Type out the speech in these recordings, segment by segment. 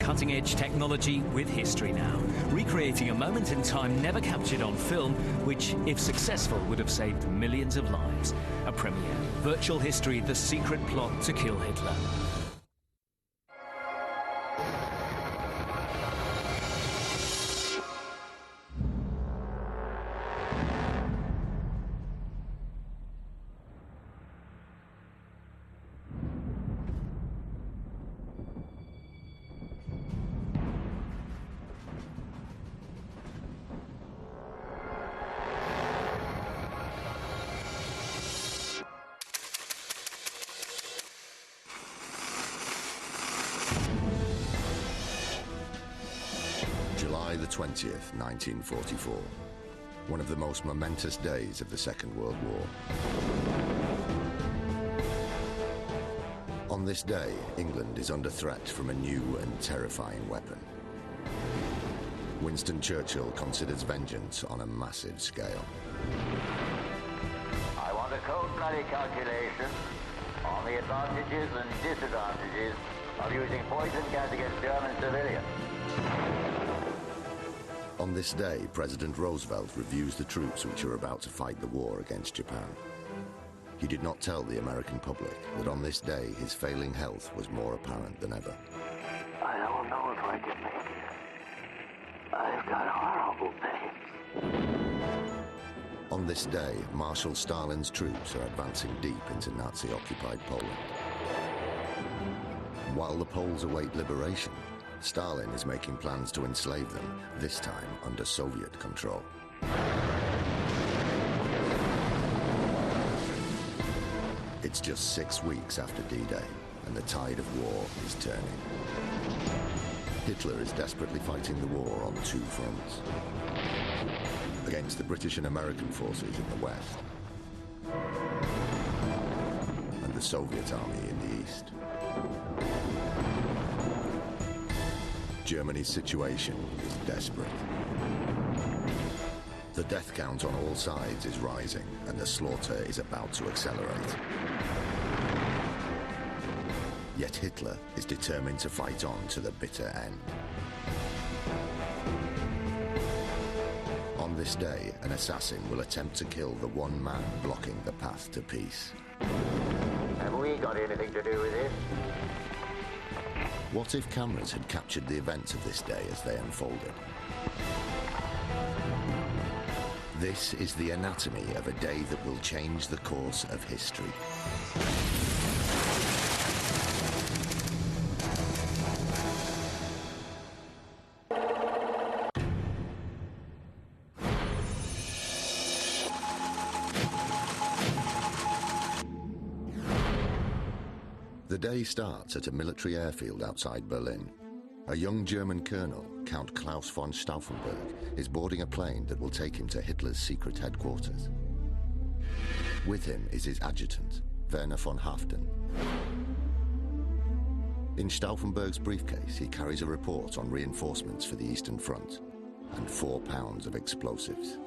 cutting-edge technology with history now, recreating a moment in time never captured on film, which, if successful, would have saved millions of lives. A premiere. Virtual History, the secret plot to kill Hitler. July the 20th, 1944. One of the most momentous days of the Second World War. On this day, England is under threat from a new and terrifying weapon. Winston Churchill considers vengeance on a massive scale. I want a cold-blooded calculation on the advantages and disadvantages of using poison gas against German civilians. On this day, President Roosevelt reviews the troops which are about to fight the war against Japan. He did not tell the American public that on this day his failing health was more apparent than ever. I don't know if I can make it. I've got horrible pains. On this day, Marshal Stalin's troops are advancing deep into Nazi-occupied Poland. While the Poles await liberation, Stalin is making plans to enslave them, this time under Soviet control. It's just 6 weeks after D-Day, and the tide of war is turning. Hitler is desperately fighting the war on two fronts. Against the British and American forces in the west, and the Soviet army in the east. Germany's situation is desperate. The death count on all sides is rising, and the slaughter is about to accelerate. Yet Hitler is determined to fight on to the bitter end. On this day, an assassin will attempt to kill the one man blocking the path to peace. Have we got anything to do with it? What if cameras had captured the events of this day as they unfolded? This is the anatomy of a day that will change the course of history. The day starts at a military airfield outside Berlin. A young German colonel, Count Klaus von Stauffenberg, is boarding a plane that will take him to Hitler's secret headquarters. With him is his adjutant, Werner von Haften. In Stauffenberg's briefcase, he carries a report on reinforcements for the Eastern Front and 4 pounds of explosives.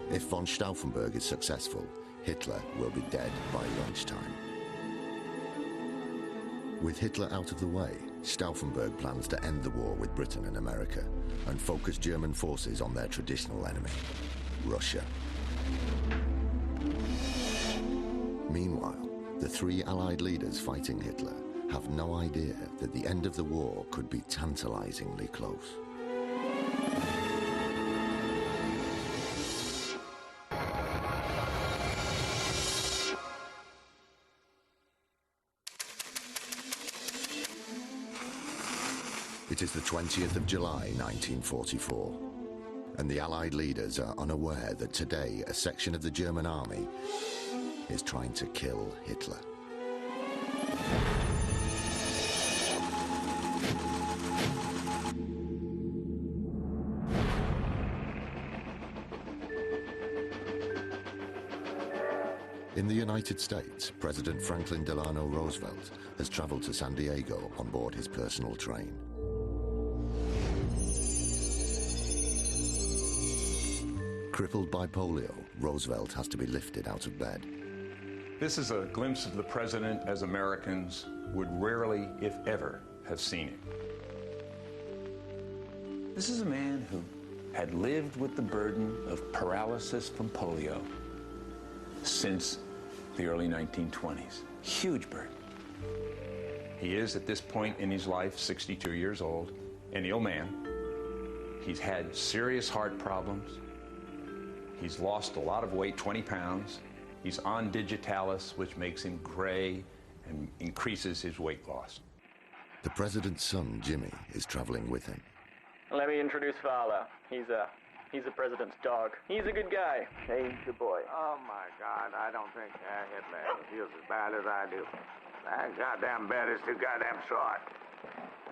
If von Stauffenberg is successful, Hitler will be dead by lunchtime. With Hitler out of the way, Stauffenberg plans to end the war with Britain and America and focus German forces on their traditional enemy, Russia. Meanwhile, the 3 Allied leaders fighting Hitler have no idea that the end of the war could be tantalizingly close. It is the 20th of July, 1944, and the Allied leaders are unaware that today a section of the German army is trying to kill Hitler. In the United States, President Franklin Delano Roosevelt has traveled to San Diego on board his personal train. Crippled by polio, Roosevelt has to be lifted out of bed. This is a glimpse of the president as Americans would rarely, if ever, have seen him. This is a man who had lived with the burden of paralysis from polio since the early 1920s. Huge burden. He is, at this point in his life, 62 years old, an ill man. He's had serious heart problems. He's lost a lot of weight, 20 pounds. He's on digitalis, which makes him gray and increases his weight loss. The president's son, Jimmy, is traveling with him. Let me introduce Fowler. He's the president's dog. He's a good guy. Hey, good boy. Oh, my God, I don't think Hitler feels as bad as I do. That goddamn bed is too goddamn short.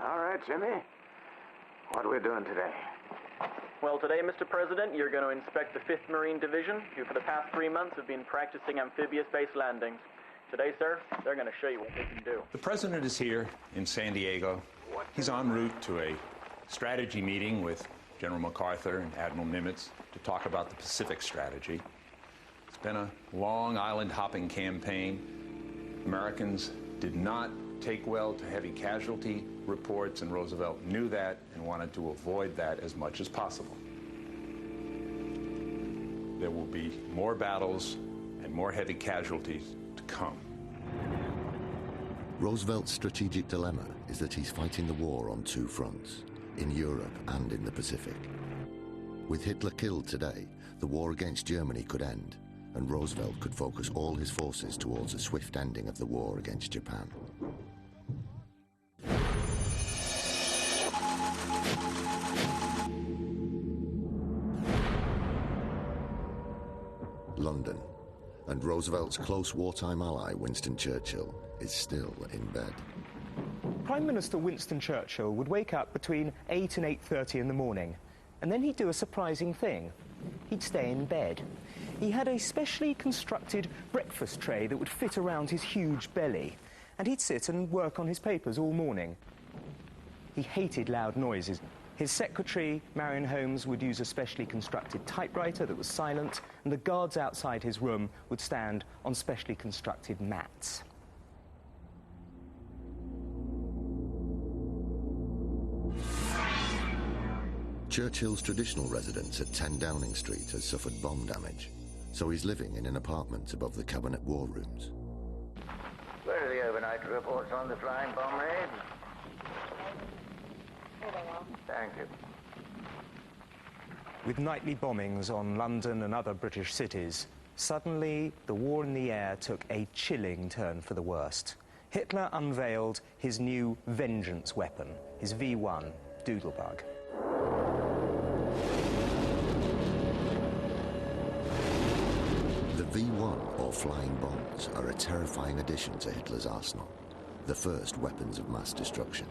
All right, Jimmy. What are we doing today? Well, today, Mr. President, you're going to inspect the 5th Marine Division, who for the past 3 months have been practicing amphibious-based landings. Today, sir, they're going to show you what they can do. The president is here in San Diego. He's en route to a strategy meeting with General MacArthur and Admiral Nimitz to talk about the Pacific strategy. It's been a long island-hopping campaign. Americans did not take well to heavy casualty reports, and Roosevelt knew that and wanted to avoid that as much as possible. There will be more battles and more heavy casualties to come. Roosevelt's strategic dilemma is that he's fighting the war on two fronts, in Europe and in the Pacific. With Hitler killed today, the war against Germany could end, and Roosevelt could focus all his forces towards a swift ending of the war against Japan. London, and Roosevelt's close wartime ally, Winston Churchill, is still in bed. Prime Minister Winston Churchill would wake up between 8 and 8:30 in the morning, and then he'd do a surprising thing. He'd stay in bed. He had a specially constructed breakfast tray that would fit around his huge belly, and he'd sit and work on his papers all morning. He hated loud noises. His secretary, Marion Holmes, would use a specially constructed typewriter that was silent, and the guards outside his room would stand on specially constructed mats. Churchill's traditional residence at 10 Downing Street has suffered bomb damage, so he's living in an apartment above the Cabinet War Rooms. Where are the overnight reports on the flying bomb raid? Thank you. With nightly bombings on London and other British cities, suddenly the war in the air took a chilling turn for the worst. Hitler unveiled his new vengeance weapon, his V1, Doodlebug. The V1, or flying bombs, are a terrifying addition to Hitler's arsenal, the first weapons of mass destruction.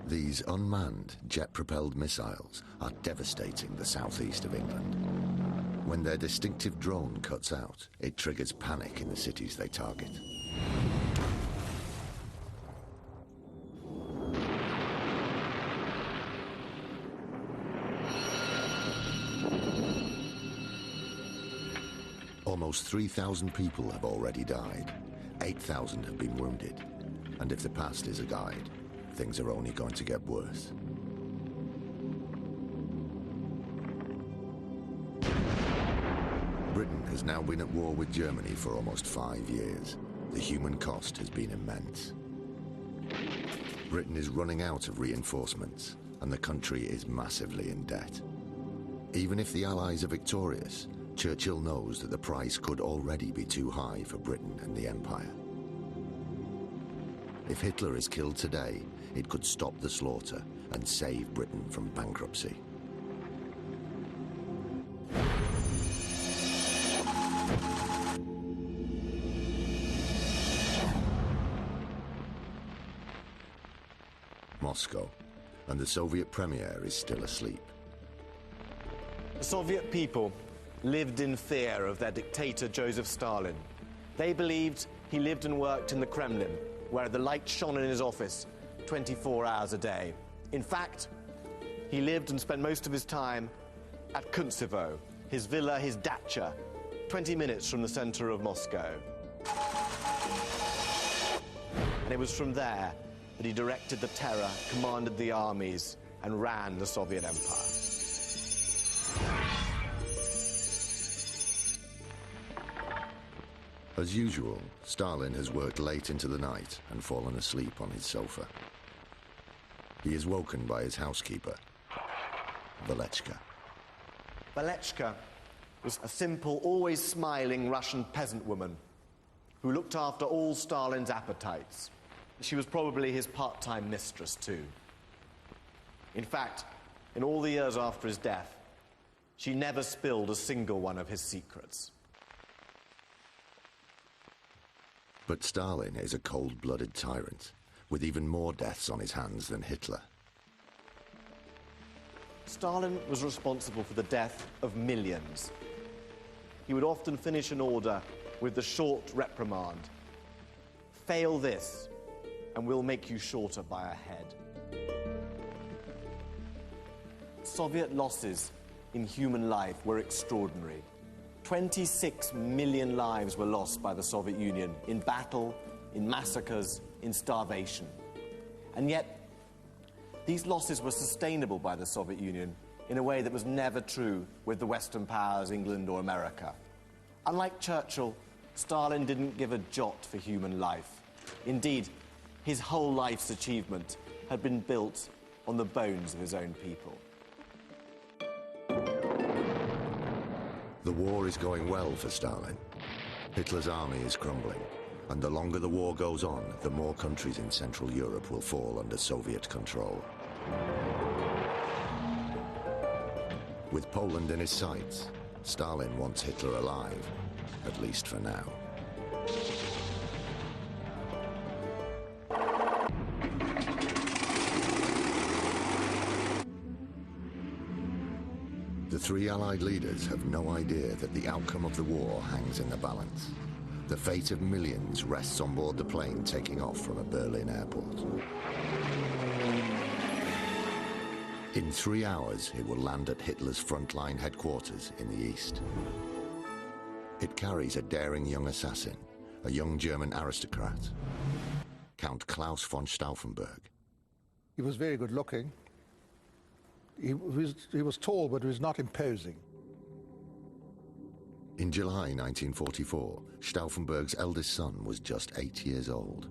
These unmanned, jet-propelled missiles are devastating the southeast of England. When their distinctive drone cuts out, it triggers panic in the cities they target. Almost 3,000 people have already died. 8,000 have been wounded. And if the past is a guide, things are only going to get worse. Britain has now been at war with Germany for almost 5 years. The human cost has been immense. Britain is running out of reinforcements, and the country is massively in debt. Even if the Allies are victorious, Churchill knows that the price could already be too high for Britain and the Empire. If Hitler is killed today, it could stop the slaughter and save Britain from bankruptcy. Moscow, and the Soviet premier is still asleep. The Soviet people lived in fear of their dictator Joseph Stalin. They believed he lived and worked in the Kremlin, where the light shone in his office 24 hours a day. In fact, he lived and spent most of his time at Kuntsevo, his villa, his dacha, 20 minutes from the center of Moscow. And it was from there but he directed the terror, commanded the armies, and ran the Soviet Empire. As usual, Stalin has worked late into the night and fallen asleep on his sofa. He is woken by his housekeeper, Valechka. Valechka was a simple, always smiling Russian peasant woman who looked after all Stalin's appetites. She was probably his part-time mistress, too. In fact, in all the years after his death, she never spilled a single one of his secrets. But Stalin is a cold-blooded tyrant, with even more deaths on his hands than Hitler. Stalin was responsible for the death of millions. He would often finish an order with the short reprimand. Fail this, and we'll make you shorter by a head. Soviet losses in human life were extraordinary. 26 million lives were lost by the Soviet Union in battle, in massacres, in starvation. And yet, these losses were sustainable by the Soviet Union in a way that was never true with the Western powers, England or America. Unlike Churchill, Stalin didn't give a jot for human life. Indeed, his whole life's achievement had been built on the bones of his own people. The war is going well for Stalin. Hitler's army is crumbling, and the longer the war goes on, the more countries in Central Europe will fall under Soviet control. With Poland in his sights, Stalin wants Hitler alive, at least for now. The three Allied leaders have no idea that the outcome of the war hangs in the balance. The fate of millions rests on board the plane taking off from a Berlin airport. In 3 hours, it will land at Hitler's frontline headquarters in the east. It carries a daring young assassin, a young German aristocrat, Count Klaus von Stauffenberg. He was very good looking. He was tall, but he was not imposing. In July 1944, Stauffenberg's eldest son was just 8 years old.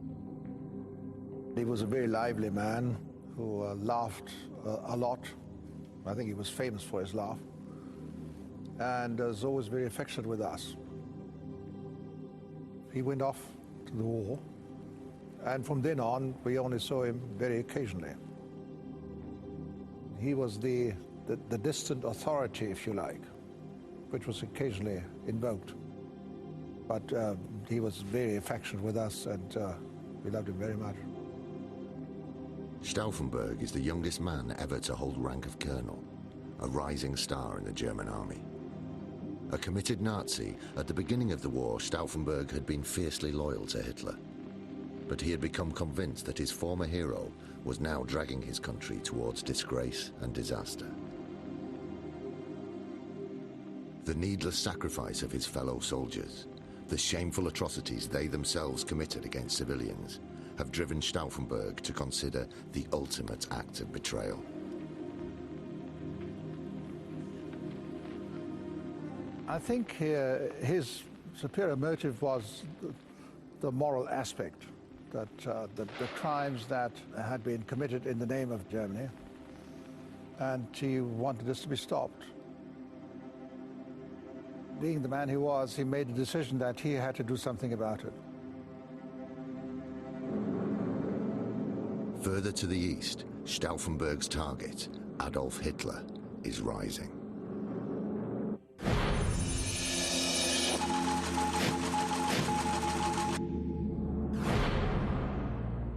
He was a very lively man who laughed a lot. I think he was famous for his laugh. And was always very affectionate with us. He went off to the war, and from then on, we only saw him very occasionally. He was the distant authority, if you like, which was occasionally invoked. But he was very affectionate with us, and we loved him very much. Stauffenberg is the youngest man ever to hold rank of colonel, a rising star in the German army. A committed Nazi, at the beginning of the war, Stauffenberg had been fiercely loyal to Hitler. But he had become convinced that his former hero was now dragging his country towards disgrace and disaster. The needless sacrifice of his fellow soldiers, the shameful atrocities they themselves committed against civilians, have driven Stauffenberg to consider the ultimate act of betrayal. I think his superior motive was the moral aspect, that the crimes that had been committed in the name of Germany, and he wanted this to be stopped. Being the man he was, he made the decision that he had to do something about it. Further to the east, Stauffenberg's target, Adolf Hitler, is rising.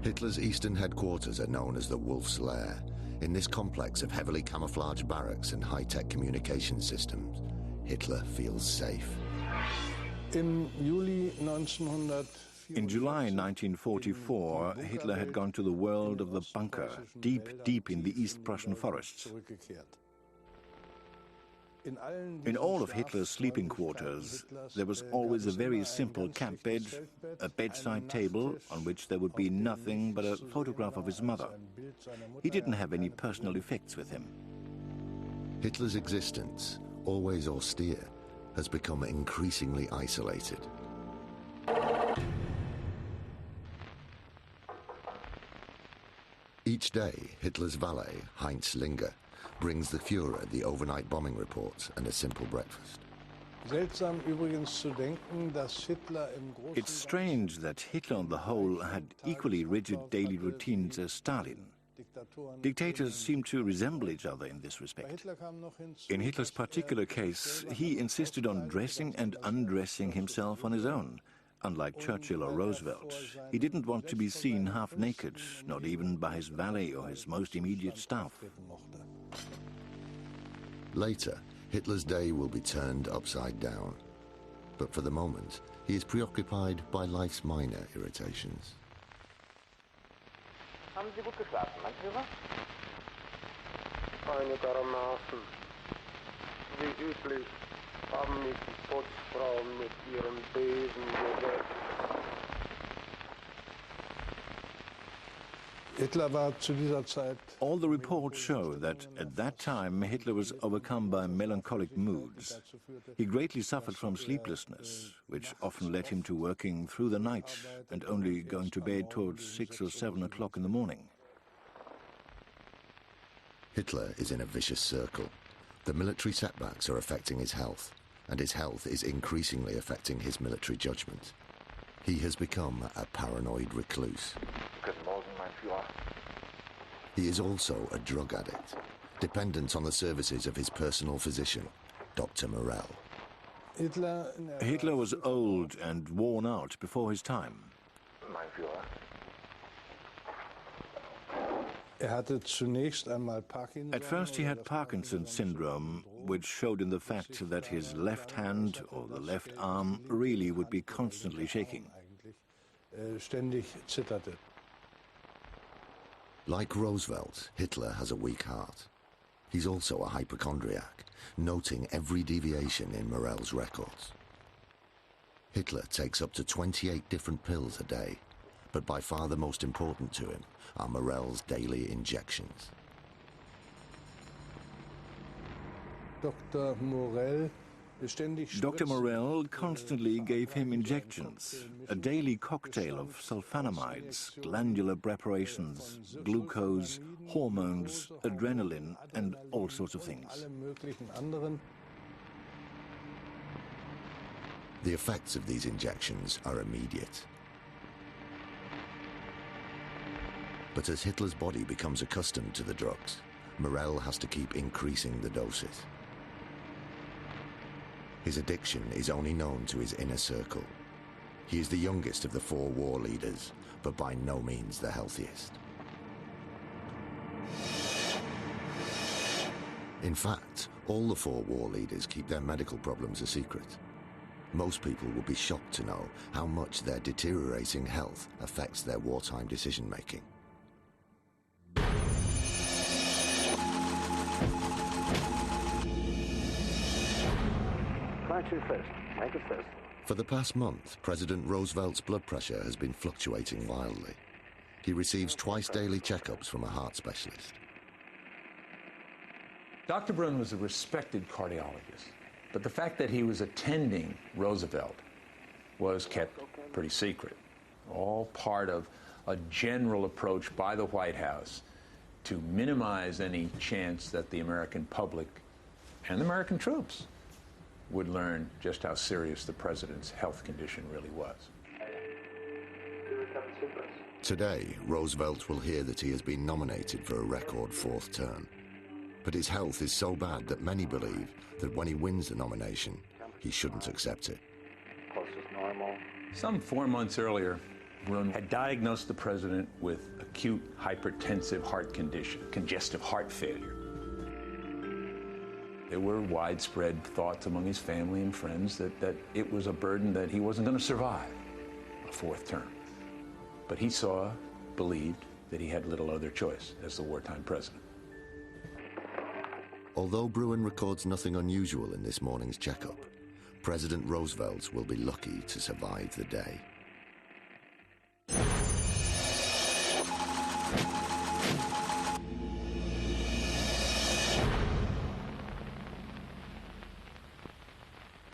Hitler's eastern headquarters are known as the Wolf's Lair. In this complex of heavily camouflaged barracks and high-tech communication systems, Hitler feels safe. In July 1944, Hitler had gone to the world of the bunker, deep in the East Prussian forests. In all of Hitler's sleeping quarters, there was always a very simple camp bed, a bedside table on which there would be nothing but a photograph of his mother. He didn't have any personal effects with him. Hitler's existence, always austere, has become increasingly isolated. Each day, Hitler's valet, Heinz Linger, brings the Führer the overnight bombing reports and a simple breakfast. It's strange that Hitler on the whole had equally rigid daily routines as Stalin. Dictators seem to resemble each other in this respect. In Hitler's particular case, he insisted on dressing and undressing himself on his own. Unlike Churchill or Roosevelt, he didn't want to be seen half naked, not even by his valet or his most immediate staff. Later, Hitler's day will be turned upside down. But for the moment, he is preoccupied by life's minor irritations. Haben Sie gut geschlafen, mein Führer? Einigermaßen. Wie üblich haben mich die Putzfrauen mit ihren Besen geweckt. All the reports show that at that time Hitler was overcome by melancholic moods. He greatly suffered from sleeplessness, which often led him to working through the night and only going to bed towards 6 or 7 o'clock in the morning. Hitler is in a vicious circle. The military setbacks are affecting his health, and his health is increasingly affecting his military judgment. He has become a paranoid recluse. He is also a drug addict, dependent on the services of his personal physician, Dr. Morell. Hitler was old and worn out before his time. At first he had Parkinson's syndrome, which showed in the fact that his left hand or the left arm really would be constantly shaking. Like Roosevelt, Hitler has a weak heart. He's also a hypochondriac, noting every deviation in Morell's records. Hitler takes up to 28 different pills a day, but by far the most important to him are Morell's daily injections. Dr. Morell constantly gave him injections, a daily cocktail of sulfonamides, glandular preparations, glucose, hormones, adrenaline, and all sorts of things. The effects of these injections are immediate. But as Hitler's body becomes accustomed to the drugs, Morell has to keep increasing the doses. His addiction is only known to his inner circle. He is the youngest of the 4 war leaders, but by no means the healthiest. In fact, all the 4 war leaders keep their medical problems a secret. Most people will be shocked to know how much their deteriorating health affects their wartime decision-making. For the past month, President Roosevelt's blood pressure has been fluctuating wildly. He receives twice daily checkups from a heart specialist. Dr. Brunn was a respected cardiologist, but the fact that he was attending Roosevelt was kept pretty secret. All part of a general approach by the White House to minimize any chance that the American public and the American troops would learn just how serious the president's health condition really was. Today, Roosevelt will hear that he has been nominated for a record 4th term. But his health is so bad that many believe that when he wins the nomination, he shouldn't accept it. Some 4 months earlier, Brunn had diagnosed the president with acute hypertensive heart condition, congestive heart failure. There were widespread thoughts among his family and friends that it was a burden that he wasn't going to survive a 4th term. But he believed that he had little other choice as the wartime president. Although Bruin records nothing unusual in this morning's checkup, President Roosevelt will be lucky to survive the day.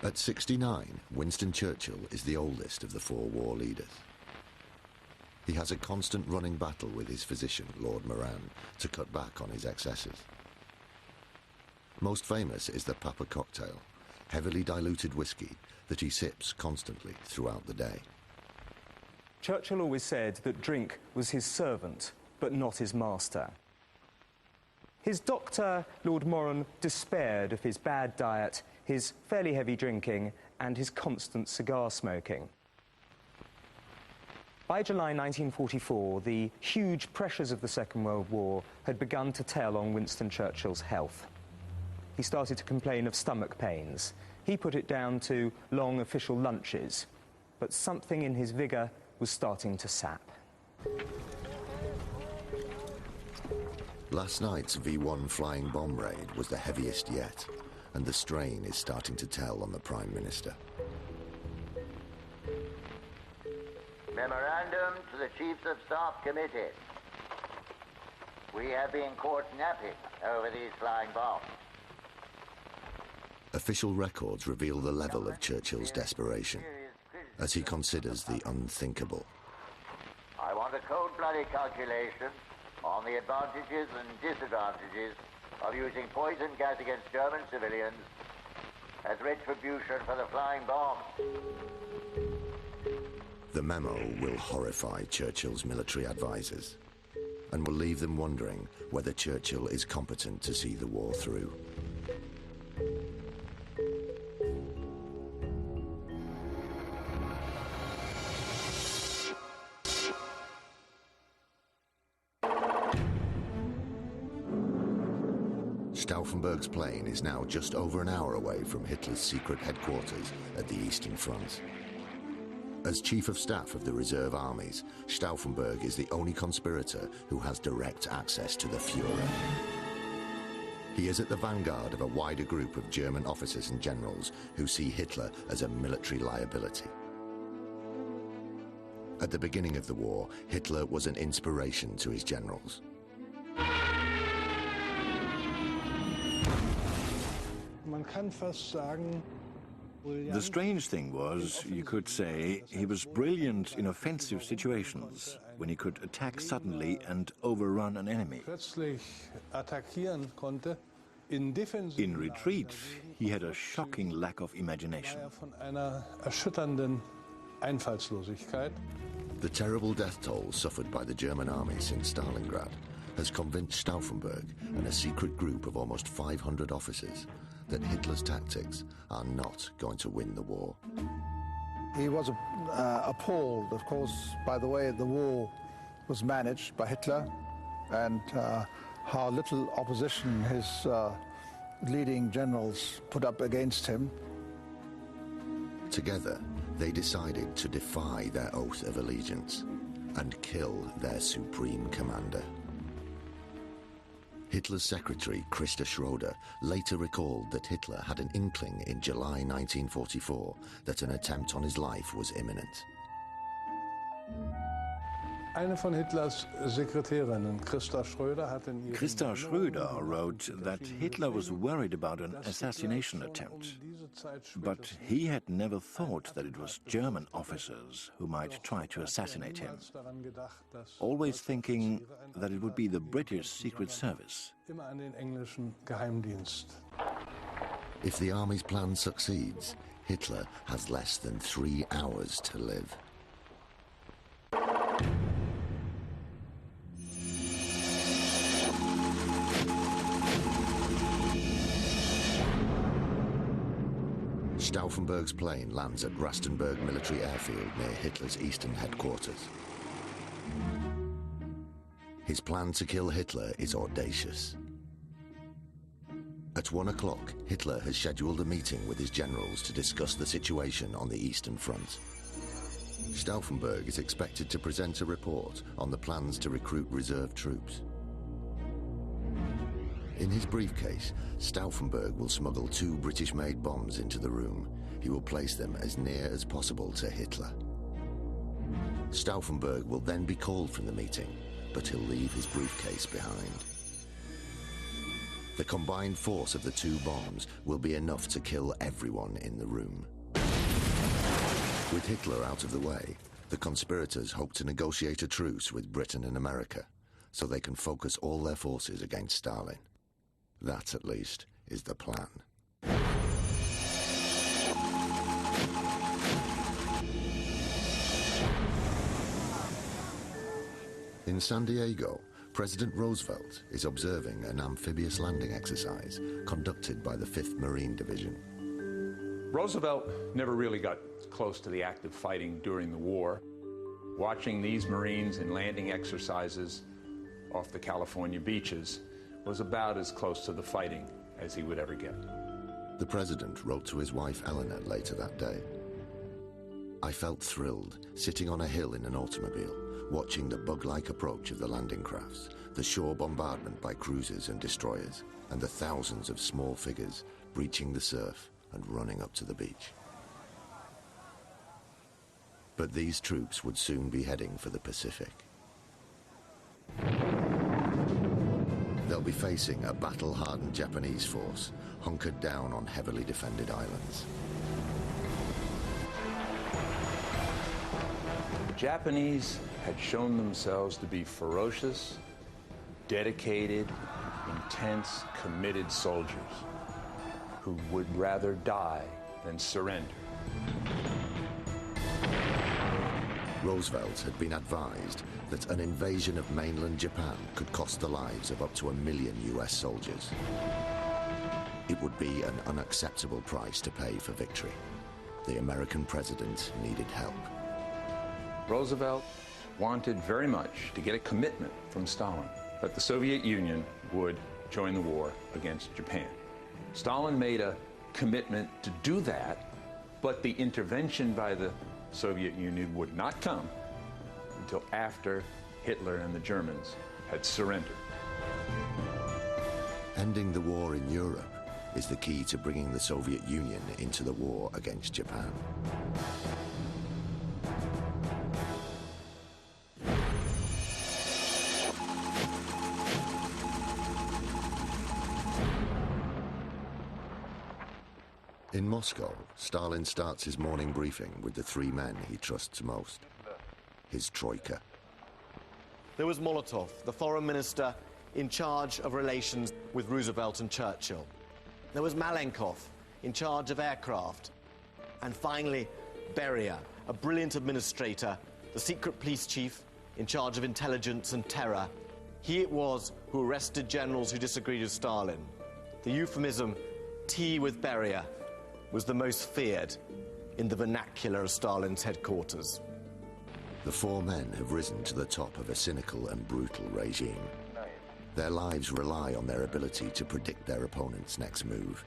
At 69, Winston Churchill is the oldest of the four war leaders. He has a constant running battle with his physician, Lord Moran, to cut back on his excesses. Most famous is the Papa cocktail, heavily diluted whiskey that he sips constantly throughout the day. Churchill always said that drink was his servant, but not his master. His doctor, Lord Moran, despaired of his bad diet, his fairly heavy drinking, and his constant cigar smoking. By July 1944, the huge pressures of the Second World War had begun to tell on Winston Churchill's health. He started to complain of stomach pains. He put it down to long official lunches, but something in his vigour was starting to sap. Last night's V-1 flying bomb raid was the heaviest yet, and the strain is starting to tell on the Prime Minister. Memorandum to the Chiefs of Staff Committee. We have been caught napping over these flying bombs. Official records reveal the level of Churchill's desperation as he considers the unthinkable. I want a cold-blooded calculation on the advantages and disadvantages of using poison gas against German civilians as retribution for the flying bombs. The memo will horrify Churchill's military advisors and will leave them wondering whether Churchill is competent to see the war through. Stauffenberg's plane is now just over an hour away from Hitler's secret headquarters at the Eastern Front. As Chief of Staff of the Reserve Armies, Stauffenberg is the only conspirator who has direct access to the Führer. He is at the vanguard of a wider group of German officers and generals who see Hitler as a military liability. At the beginning of the war, Hitler was an inspiration to his generals. The strange thing was, you could say, he was brilliant in offensive situations, when he could attack suddenly and overrun an enemy. In retreat, he had a shocking lack of imagination. The terrible death toll suffered by the German army since Stalingrad has convinced Stauffenberg and a secret group of almost 500 officers that Hitler's tactics are not going to win the war. He was appalled, of course, by the way the war was managed by Hitler and how little opposition his leading generals put up against him. Together, they decided to defy their oath of allegiance and kill their supreme commander. Hitler's secretary, Christa Schroeder, later recalled that Hitler had an inkling in July 1944 that an attempt on his life was imminent. Christa Schröder wrote that Hitler was worried about an assassination attempt, but he had never thought that it was German officers who might try to assassinate him, always thinking that it would be the British Secret Service. If the army's plan succeeds, Hitler has less than 3 hours to live. Stauffenberg's plane lands at Rastenburg military airfield near Hitler's eastern headquarters. His plan to kill Hitler is audacious. At 1 o'clock, Hitler has scheduled a meeting with his generals to discuss the situation on the Eastern Front. Stauffenberg is expected to present a report on the plans to recruit reserve troops. In his briefcase, Stauffenberg will smuggle 2 British-made bombs into the room. He will place them as near as possible to Hitler. Stauffenberg will then be called from the meeting, but he'll leave his briefcase behind. The combined force of the 2 bombs will be enough to kill everyone in the room. With Hitler out of the way, the conspirators hope to negotiate a truce with Britain and America, so they can focus all their forces against Stalin. That, at least, is the plan. In San Diego, President Roosevelt is observing an amphibious landing exercise conducted by the 5th Marine Division. Roosevelt never really got close to the active fighting during the war. Watching these Marines in landing exercises off the California beaches was about as close to the fighting as he would ever get. The president wrote to his wife Eleanor later that day. I felt thrilled, sitting on a hill in an automobile, watching the bug-like approach of the landing crafts, the shore bombardment by cruisers and destroyers, and the thousands of small figures breaching the surf and running up to the beach. But these troops would soon be heading for the Pacific. They'll be facing a battle-hardened Japanese force hunkered down on heavily defended islands. The Japanese had shown themselves to be ferocious, dedicated, intense, committed soldiers who would rather die than surrender. Roosevelt had been advised that an invasion of mainland Japan could cost the lives of up to 1 million US soldiers. It would be an unacceptable price to pay for victory. The American president needed help. Roosevelt wanted very much to get a commitment from Stalin that the Soviet Union would join the war against Japan. Stalin made a commitment to do that, but the intervention by the Soviet Union would not come until after Hitler and the Germans had surrendered. Ending the war in Europe is the key to bringing the Soviet Union into the war against Japan. In Moscow, Stalin starts his morning briefing with the 3 men he trusts most. His troika. There was Molotov, the foreign minister in charge of relations with Roosevelt and Churchill. There was Malenkov, in charge of aircraft. And finally, Beria, a brilliant administrator, the secret police chief in charge of intelligence and terror. He it was who arrested generals who disagreed with Stalin. The euphemism, tea with Beria, was the most feared in the vernacular of Stalin's headquarters. The 4 men have risen to the top of a cynical and brutal regime. Their lives rely on their ability to predict their opponent's next move.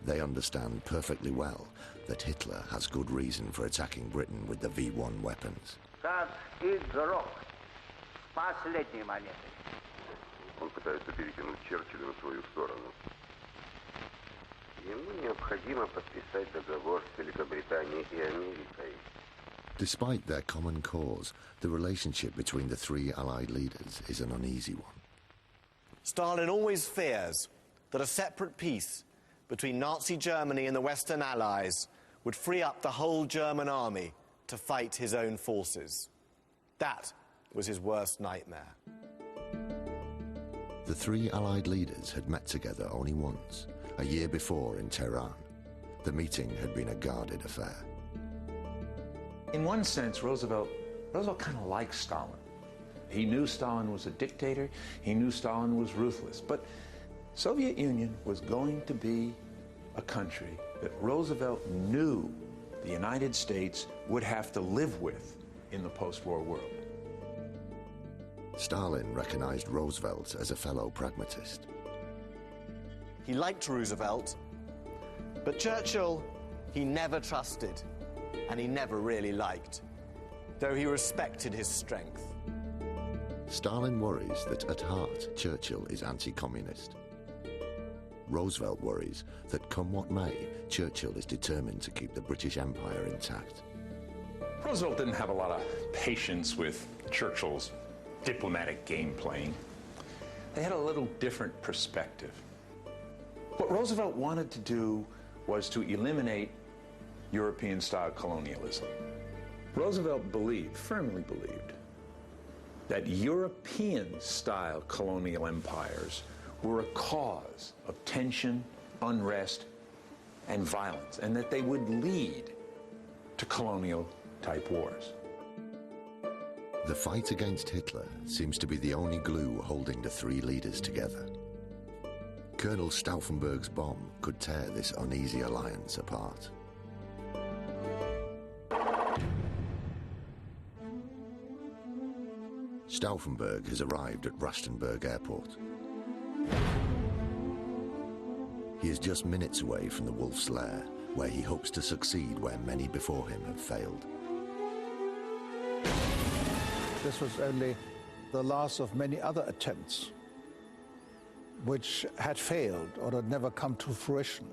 They understand perfectly well that Hitler has good reason for attacking Britain with the V1 weapons. Он пытается перекинуть Черчилля на свою сторону. Ему необходимо подписать договор с Великобританией и Америкой. Despite their common cause, the relationship between the 3 Allied leaders is an uneasy one. Stalin always fears that a separate peace between Nazi Germany and the Western Allies would free up the whole German army to fight his own forces. That was his worst nightmare. The 3 Allied leaders had met together only once, a year before in Tehran. The meeting had been a guarded affair. In one sense, Roosevelt kind of liked Stalin. He knew Stalin was a dictator. He knew Stalin was ruthless. But Soviet Union was going to be a country that Roosevelt knew the United States would have to live with in the post-war world. Stalin recognized Roosevelt as a fellow pragmatist. He liked Roosevelt, but Churchill he never trusted, and he never really liked, though he respected his strength. Stalin worries that at heart Churchill is anti-communist. Roosevelt worries that come what may, Churchill is determined to keep the British Empire intact. Roosevelt didn't have a lot of patience with Churchill's diplomatic game playing. They had a little different perspective. What Roosevelt wanted to do was to eliminate European-style colonialism. Roosevelt believed, firmly believed, that European-style colonial empires were a cause of tension, unrest, and violence, and that they would lead to colonial-type wars. The fight against Hitler seems to be the only glue holding the three leaders together. Colonel Stauffenberg's bomb could tear this uneasy alliance apart. Stauffenberg has arrived at Rustenburg Airport. He is just minutes away from the Wolf's Lair, where he hopes to succeed where many before him have failed. This was only the last of many other attempts which had failed or had never come to fruition.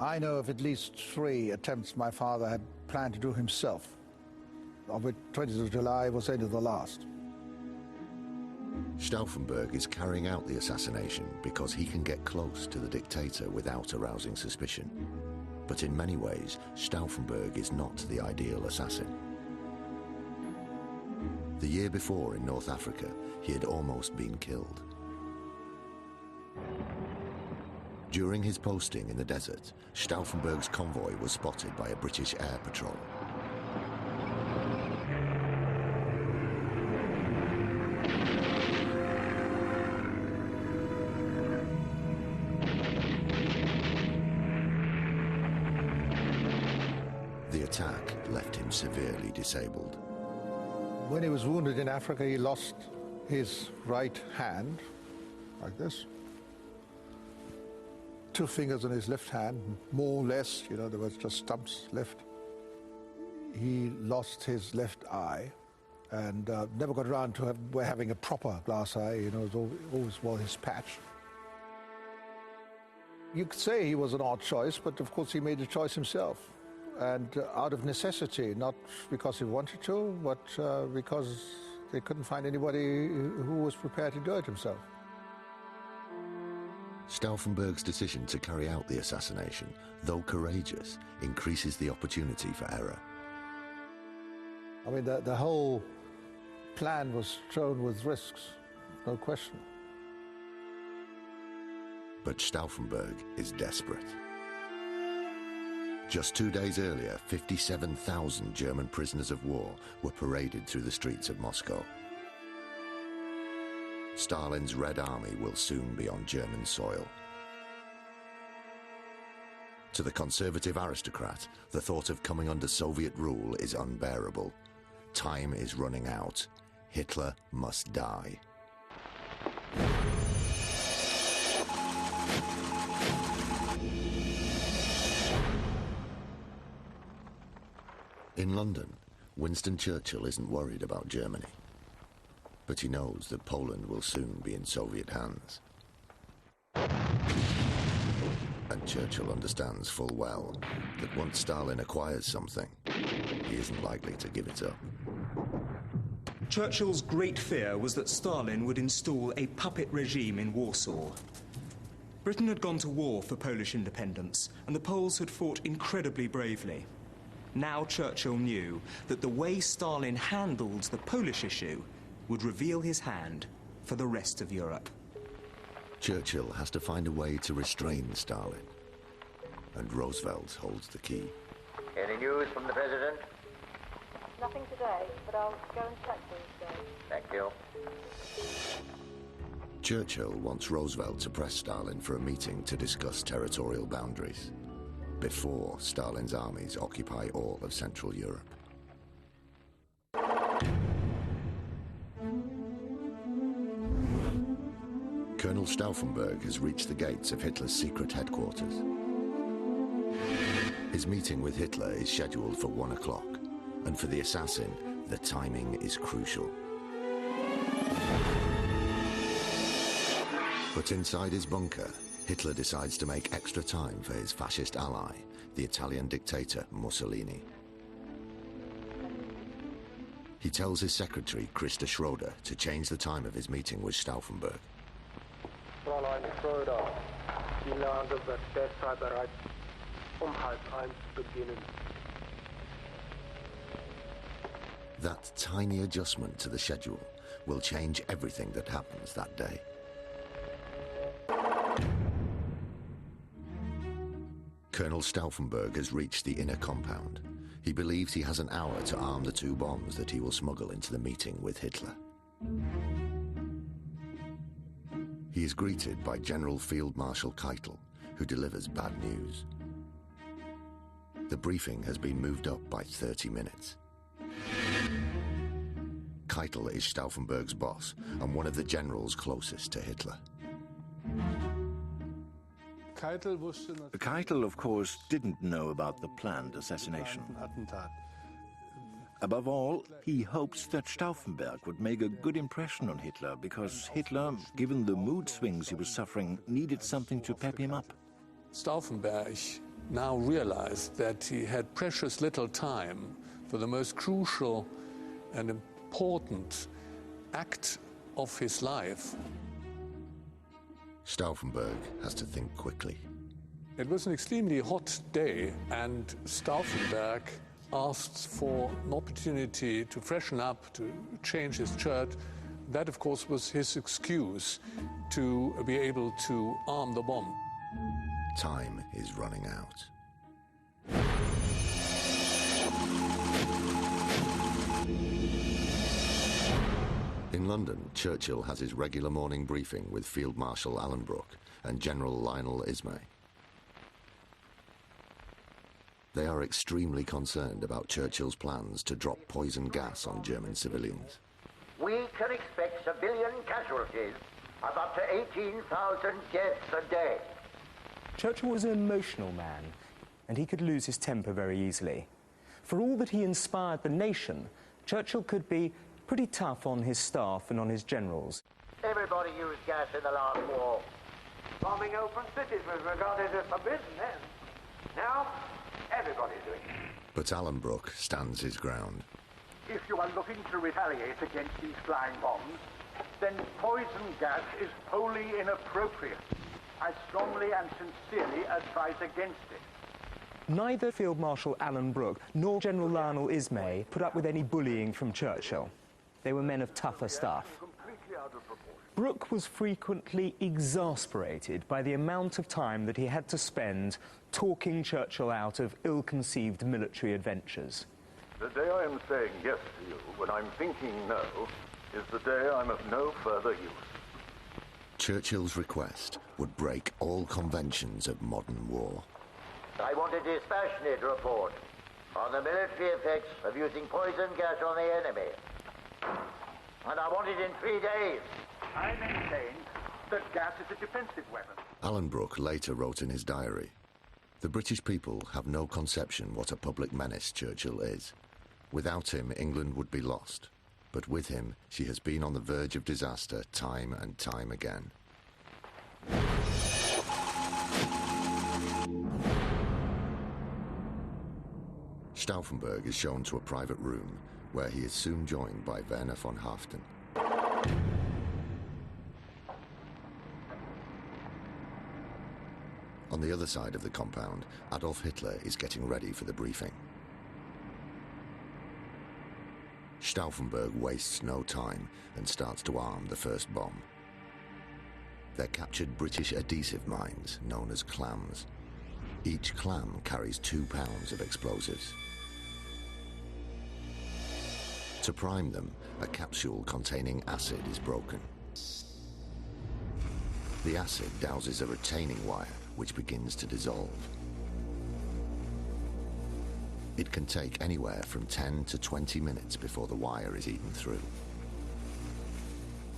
I know of at least 3 attempts my father had planned to do himself, of which 20th of July was only the last. Stauffenberg is carrying out the assassination because he can get close to the dictator without arousing suspicion. But in many ways, Stauffenberg is not the ideal assassin. The year before in North Africa, he had almost been killed. During his posting in the desert, Stauffenberg's convoy was spotted by a British air patrol. The attack left him severely disabled. When he was wounded in Africa, he lost his right hand, like this. 2 fingers on his left hand, more or less, you know, there was just stumps left. He lost his left eye and never got around to having a proper glass eye, you know, it always wore his patch. You could say he was an odd choice, but of course he made the choice himself. And out of necessity, not because he wanted to, but because they couldn't find anybody who was prepared to do it himself. Stauffenberg's decision to carry out the assassination, though courageous, increases the opportunity for error. I mean, the whole plan was strewn with risks, no question. But Stauffenberg is desperate. Just 2 days earlier, 57,000 German prisoners of war were paraded through the streets of Moscow. Stalin's Red Army will soon be on German soil. To the conservative aristocrat, the thought of coming under Soviet rule is unbearable. Time is running out. Hitler must die. In London, Winston Churchill isn't worried about Germany. But he knows that Poland will soon be in Soviet hands. And Churchill understands full well that once Stalin acquires something, he isn't likely to give it up. Churchill's great fear was that Stalin would install a puppet regime in Warsaw. Britain had gone to war for Polish independence, and the Poles had fought incredibly bravely. Now Churchill knew that the way Stalin handled the Polish issue would reveal his hand for the rest of Europe. Churchill has to find a way to restrain Stalin, and Roosevelt holds the key. Any news from the President? Nothing today, but I'll go and check Thursday. Thank you. Churchill wants Roosevelt to press Stalin for a meeting to discuss territorial boundaries before Stalin's armies occupy all of Central Europe. Colonel Stauffenberg has reached the gates of Hitler's secret headquarters. His meeting with Hitler is scheduled for 1 o'clock, and for the assassin, the timing is crucial. But inside his bunker, Hitler decides to make extra time for his fascist ally, the Italian dictator Mussolini. He tells his secretary, Christa Schroeder, to change the time of his meeting with Stauffenberg. Fräulein Schröder, die Lage wird deshalb bereits 12:30 beginnen. That tiny adjustment to the schedule will change everything that happens that day. Colonel Stauffenberg has reached the inner compound. He believes he has an hour to arm the 2 bombs that he will smuggle into the meeting with Hitler. He is greeted by General Field Marshal Keitel, who delivers bad news. The briefing has been moved up by 30 minutes. Keitel is Stauffenberg's boss and one of the generals closest to Hitler. Keitel, of course, didn't know about the planned assassination. Above all, he hopes that Stauffenberg would make a good impression on Hitler, because Hitler, given the mood swings he was suffering, needed something to pep him up. Stauffenberg now realized that he had precious little time for the most crucial and important act of his life. Stauffenberg has to think quickly. It was an extremely hot day, and Stauffenberg asked for an opportunity to freshen up, to change his shirt. That, of course, was his excuse to be able to arm the bomb. Time is running out. In London, Churchill has his regular morning briefing with Field Marshal Alanbrooke and General Lionel Ismay. They are extremely concerned about Churchill's plans to drop poison gas on German civilians. We can expect civilian casualties of up to 18,000 deaths a day. Churchill was an emotional man, and he could lose his temper very easily. For all that he inspired the nation, Churchill could be pretty tough on his staff and on his generals. Everybody used gas in the last war. Bombing open cities was regarded as forbidden then. Now, everybody's doing it. But Alanbrooke stands his ground. If you are looking to retaliate against these flying bombs, then poison gas is wholly inappropriate. I strongly and sincerely advise against it. Neither Field Marshal Alanbrooke nor General Lionel Ismay put up with any bullying from Churchill. They were men of tougher stuff. Brooke was frequently exasperated by the amount of time that he had to spend talking Churchill out of ill-conceived military adventures. The day I am saying yes to you when I'm thinking no is the day I'm of no further use. Churchill's request would break all conventions of modern war. I want a dispassionate report on the military effects of using poison gas on the enemy. And I want it in 3 days. I maintain that gas is a defensive weapon. Alanbrooke later wrote in his diary, "The British people have no conception what a public menace Churchill is. Without him, England would be lost. But with him, she has been on the verge of disaster time and time again." Stauffenberg is shown to a private room where he is soon joined by Werner von Haften. On the other side of the compound, Adolf Hitler is getting ready for the briefing. Stauffenberg wastes no time and starts to arm the first bomb. They're captured British adhesive mines known as clams. Each clam carries 2 pounds of explosives. To prime them, a capsule containing acid is broken. The acid douses a retaining wire which begins to dissolve. It can take anywhere from 10 to 20 minutes before the wire is eaten through.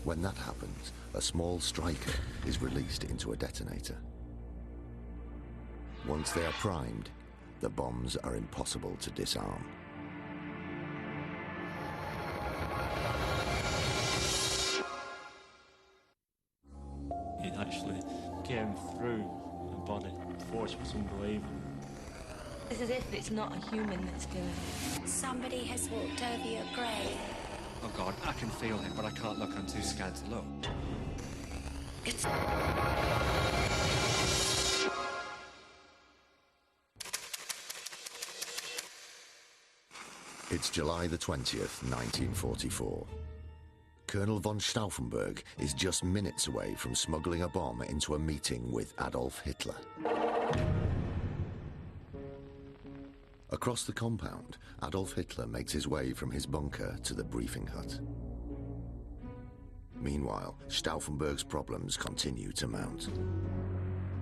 When that happens, a small striker is released into a detonator. Once they are primed, the bombs are impossible to disarm. it actually came through the body. The force was unbelievable. It's as if it's not a human that's doing it. Somebody has walked over your grave. Oh God, I can feel him, but I can't look. I'm too scared to look. It's July the 20th, 1944. Colonel von Stauffenberg is just minutes away from smuggling a bomb into a meeting with Adolf Hitler. Across the compound, Adolf Hitler makes his way from his bunker to the briefing hut. Meanwhile, Stauffenberg's problems continue to mount.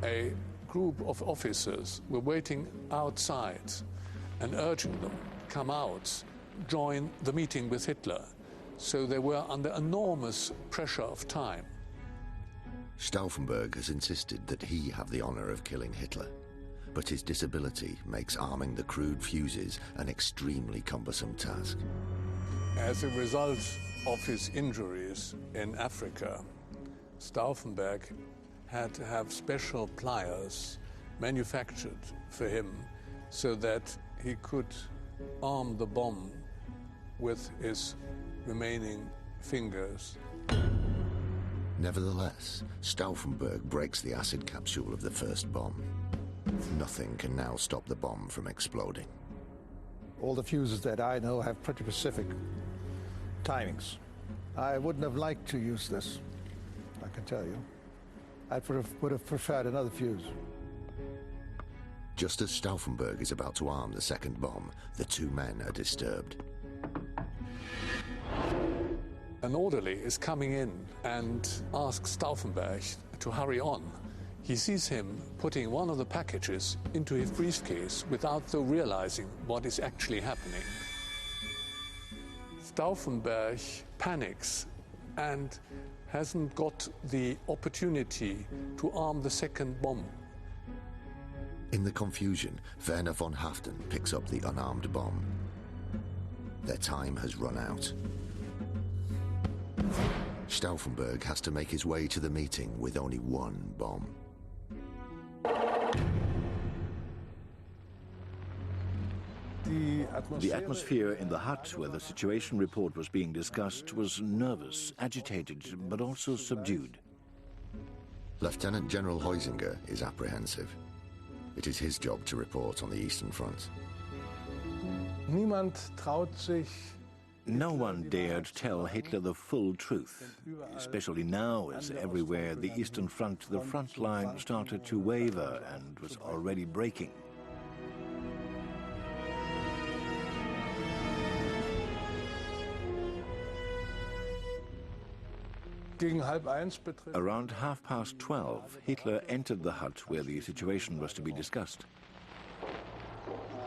A group of officers were waiting outside and urging them to come out, join the meeting with Hitler. So they were under enormous pressure of time. Stauffenberg has insisted that he have the honor of killing Hitler, but his disability makes arming the crude fuses an extremely cumbersome task. As a result of his injuries in Africa, Stauffenberg had to have special pliers manufactured for him so that he could arm the bomb with his remaining fingers. Nevertheless, Stauffenberg breaks the acid capsule of the first bomb. Nothing can now stop the bomb from exploding. All the fuses that I know have pretty specific timings. I wouldn't have liked to use this, I can tell you. I would have preferred another fuse. Just as Stauffenberg is about to arm the second bomb, the two men are disturbed. An orderly is coming in and asks Stauffenberg to hurry on. He sees him putting one of the packages into his briefcase without though realizing what is actually happening. Stauffenberg panics and hasn't got the opportunity to arm the second bomb. In the confusion, Werner von Haften picks up the unarmed bomb. Their time has run out. Stauffenberg has to make his way to the meeting with only one bomb. The atmosphere in the hut where the situation report was being discussed was nervous, agitated, but also subdued. Lieutenant General Huizinga is apprehensive. It is his job to report on the Eastern Front. No one dared tell Hitler the full truth, especially now as everywhere the Eastern Front, the front line started to waver and was already breaking. Around 12:30, Hitler entered the hut where the situation was to be discussed.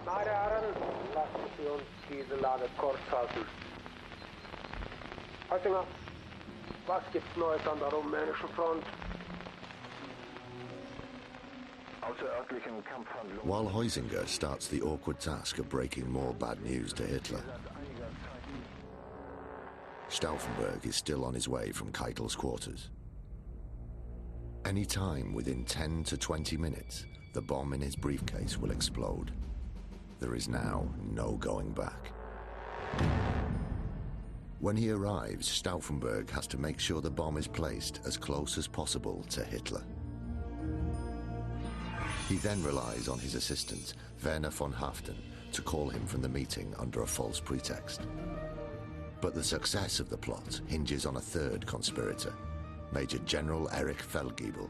Meine Herren, lassen Sie uns diese Lage kurz halten. Huizinga, was gibt's Neues an der rumänischen Front? While Huizinga starts the awkward task of breaking more bad news to Hitler, Stauffenberg is still on his way from Keitel's quarters. Any time within 10 to 20 minutes, the bomb in his briefcase will explode. There is now no going back. When he arrives, Stauffenberg has to make sure the bomb is placed as close as possible to Hitler. He then relies on his assistant, Werner von Haften, to call him from the meeting under a false pretext. But the success of the plot hinges on a third conspirator, Major General Erich Feldgiebel.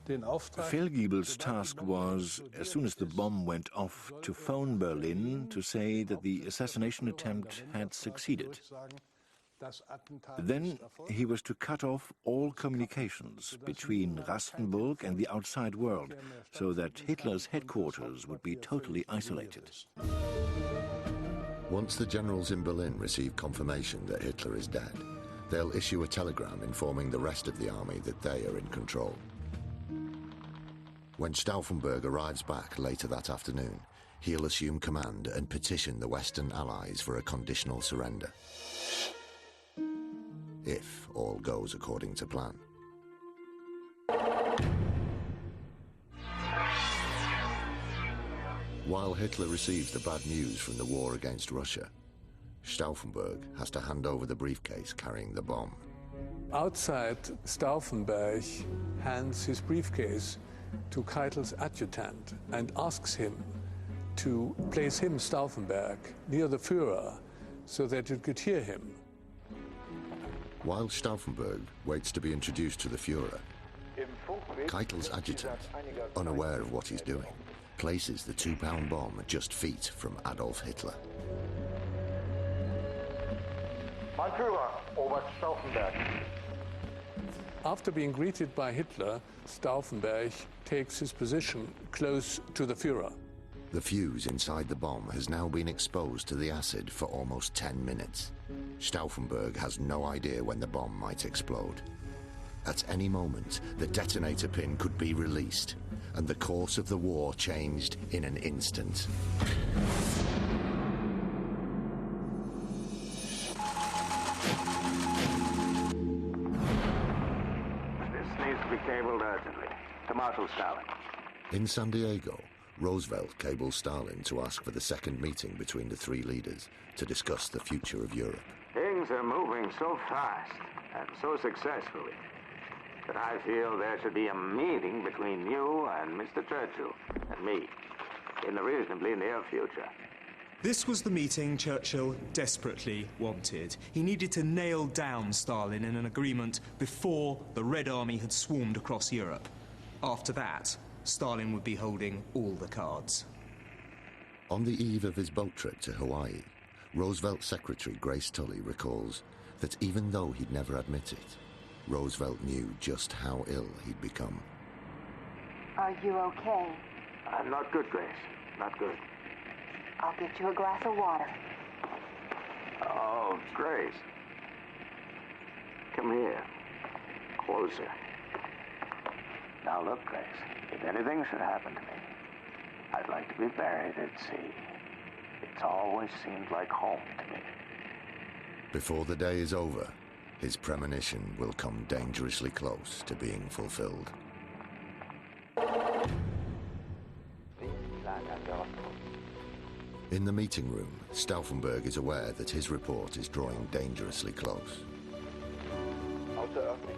Feldgiebel's task was, as soon as the bomb went off, to phone Berlin to say that the assassination attempt had succeeded. Then he was to cut off all communications between Rastenburg and the outside world, so that Hitler's headquarters would be totally isolated. Once the generals in Berlin receive confirmation that Hitler is dead, they'll issue a telegram informing the rest of the army that they are in control. When Stauffenberg arrives back later that afternoon, he'll assume command and petition the Western Allies for a conditional surrender. if all goes according to plan. While Hitler receives the bad news from the war against Russia, Stauffenberg has to hand over the briefcase carrying the bomb. Outside, Stauffenberg hands his briefcase to Keitel's adjutant and asks him to place him, Stauffenberg, near the Führer so that you could hear him. While Stauffenberg waits to be introduced to the Führer, Keitel's adjutant, unaware of what he's doing, places the 2-pound bomb just feet from Adolf Hitler. Mein Führer, Oberst Stauffenberg. After being greeted by Hitler, Stauffenberg takes his position close to the Führer. The fuse inside the bomb has now been exposed to the acid for almost 10 minutes. Stauffenberg has no idea when the bomb might explode. At any moment, the detonator pin could be released, and the course of the war changed in an instant. This needs to be cabled urgently to Marshal Stalin. In San Diego, Roosevelt cables Stalin to ask for the second meeting between the three leaders to discuss the future of Europe. Things are moving so fast and so successfully that I feel there should be a meeting between you and Mr. Churchill and me in the reasonably near future. This was the meeting Churchill desperately wanted. He needed to nail down Stalin in an agreement before the Red Army had swarmed across Europe. After that, Stalin would be holding all the cards. On the eve of his boat trip to Hawaii, Roosevelt Secretary Grace Tully recalls that even though he'd never admit it, Roosevelt knew just how ill he'd become. Are you okay? I'm not good, Grace. Not good. I'll get you a glass of water. Oh, Grace. Come here. Closer. Now look, Grace. If anything should happen to me, I'd like to be buried at sea. It's always seemed like home to me. Before the day is over, his premonition will come dangerously close to being fulfilled. In the meeting room, Stauffenberg is aware that his report is drawing dangerously close.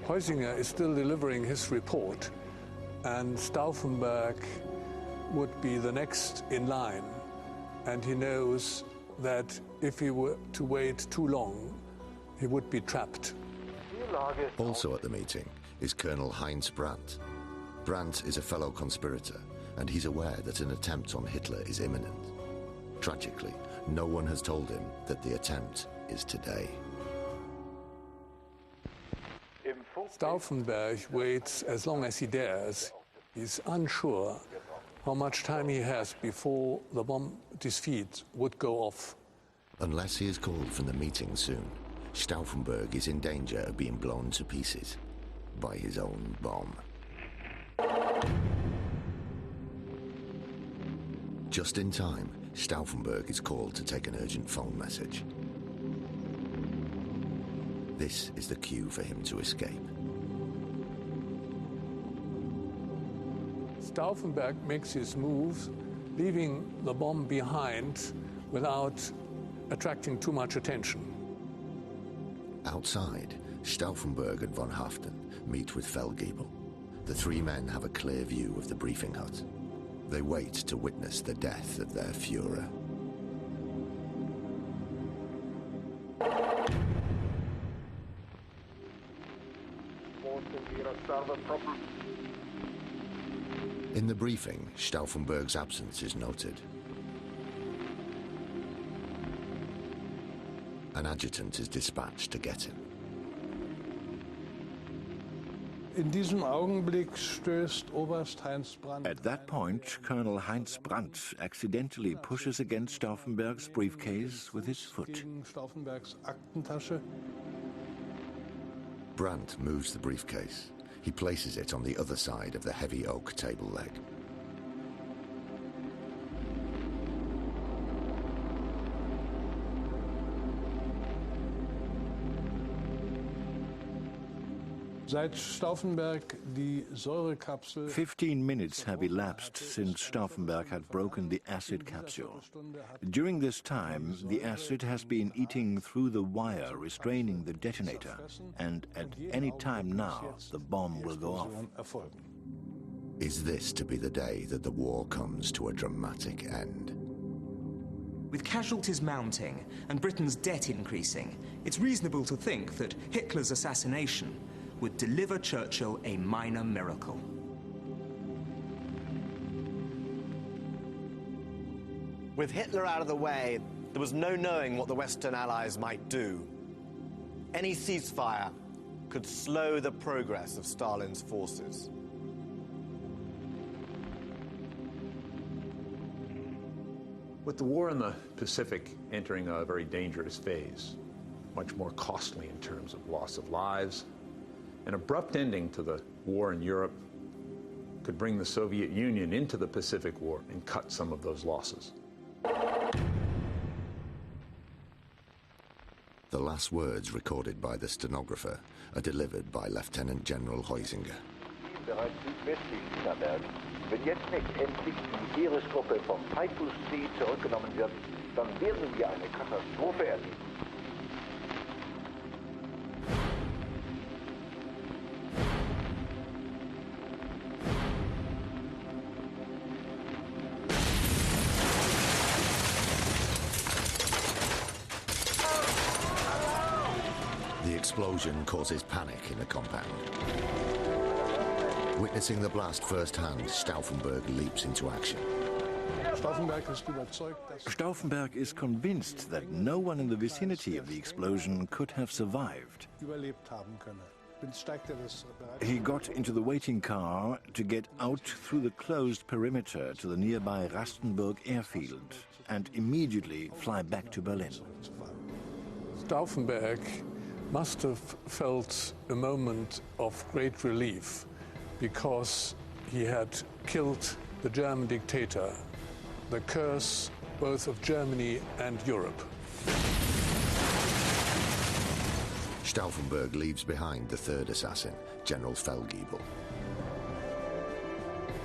Heusinger is still delivering his report, and Stauffenberg would be the next in line, and he knows that if he were to wait too long, he would be trapped. Also at the meeting is Colonel Heinz Brandt. Brandt is a fellow conspirator, and he's aware that an attempt on Hitler is imminent. Tragically, no one has told him that the attempt is today. Stauffenberg waits as long as he dares. He's unsure how much time he has before the bomb defeat would go off. Unless he is called from the meeting soon, Stauffenberg is in danger of being blown to pieces by his own bomb. Just in time, Stauffenberg is called to take an urgent phone message. This is the cue for him to escape. Stauffenberg makes his move, leaving the bomb behind without attracting too much attention. Outside, Stauffenberg and von Haften meet with Feldgiebel. The three men have a clear view of the briefing hut. They wait to witness the death of their Führer. In the briefing, Stauffenberg's absence is noted. An adjutant is dispatched to get him. In diesem Augenblick stößt Oberst Heinz Brandt. At that point, Colonel Heinz Brandt accidentally pushes against Stauffenberg's briefcase with his foot. Gegen Stauffenbergs Aktentasche. Brandt moves the briefcase. He places it on the other side of the heavy oak table leg. Seit Stauffenberg die Säurekapsel 15 minutes have elapsed since Stauffenberg had broken the acid capsule. During this time, the acid has been eating through the wire restraining the detonator, and at any time now, the bomb will go off. Is this to be the day that the war comes to a dramatic end? With casualties mounting and Britain's debt increasing, it's reasonable to think that Hitler's assassination would deliver Churchill a minor miracle. With Hitler out of the way, there was no knowing what the Western Allies might do. Any ceasefire could slow the progress of Stalin's forces. With the war in the Pacific entering a very dangerous phase, much more costly in terms of loss of lives, an abrupt ending to the war in Europe could bring the Soviet Union into the Pacific War and cut some of those losses. The last words recorded by the stenographer are delivered by Lieutenant General Heusinger. Bereits südwestlich Wienerberg. Wenn jetzt nicht endlich die Heeresgruppe vom Titus See zurückgenommen wird, dann werden wir eine Katastrophe erleben. The explosion causes panic in the compound. Witnessing the blast firsthand, Stauffenberg leaps into action. Stauffenberg is convinced that no one in the vicinity of the explosion could have survived. He got into the waiting car to get out through the closed perimeter to the nearby Rastenburg airfield and immediately fly back to Berlin. Stauffenberg must have felt a moment of great relief, because he had killed the German dictator, the curse both of Germany and Europe. Stauffenberg leaves behind the third assassin, General Feldgiebel.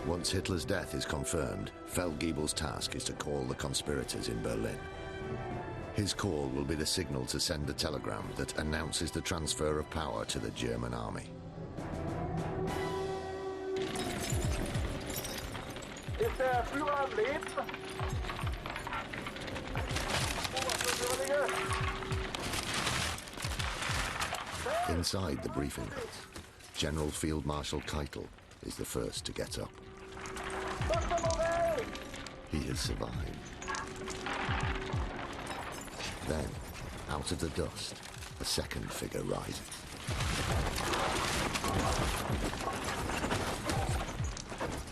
Once Hitler's death is confirmed, Feldgiebel's task is to call the conspirators in Berlin. His call will be the signal to send the telegram that announces the transfer of power to the German army. Ist der Führer am Leben? Inside the briefing hut, General Field Marshal Keitel is the first to get up. He has survived. Then, out of the dust, a second figure rises.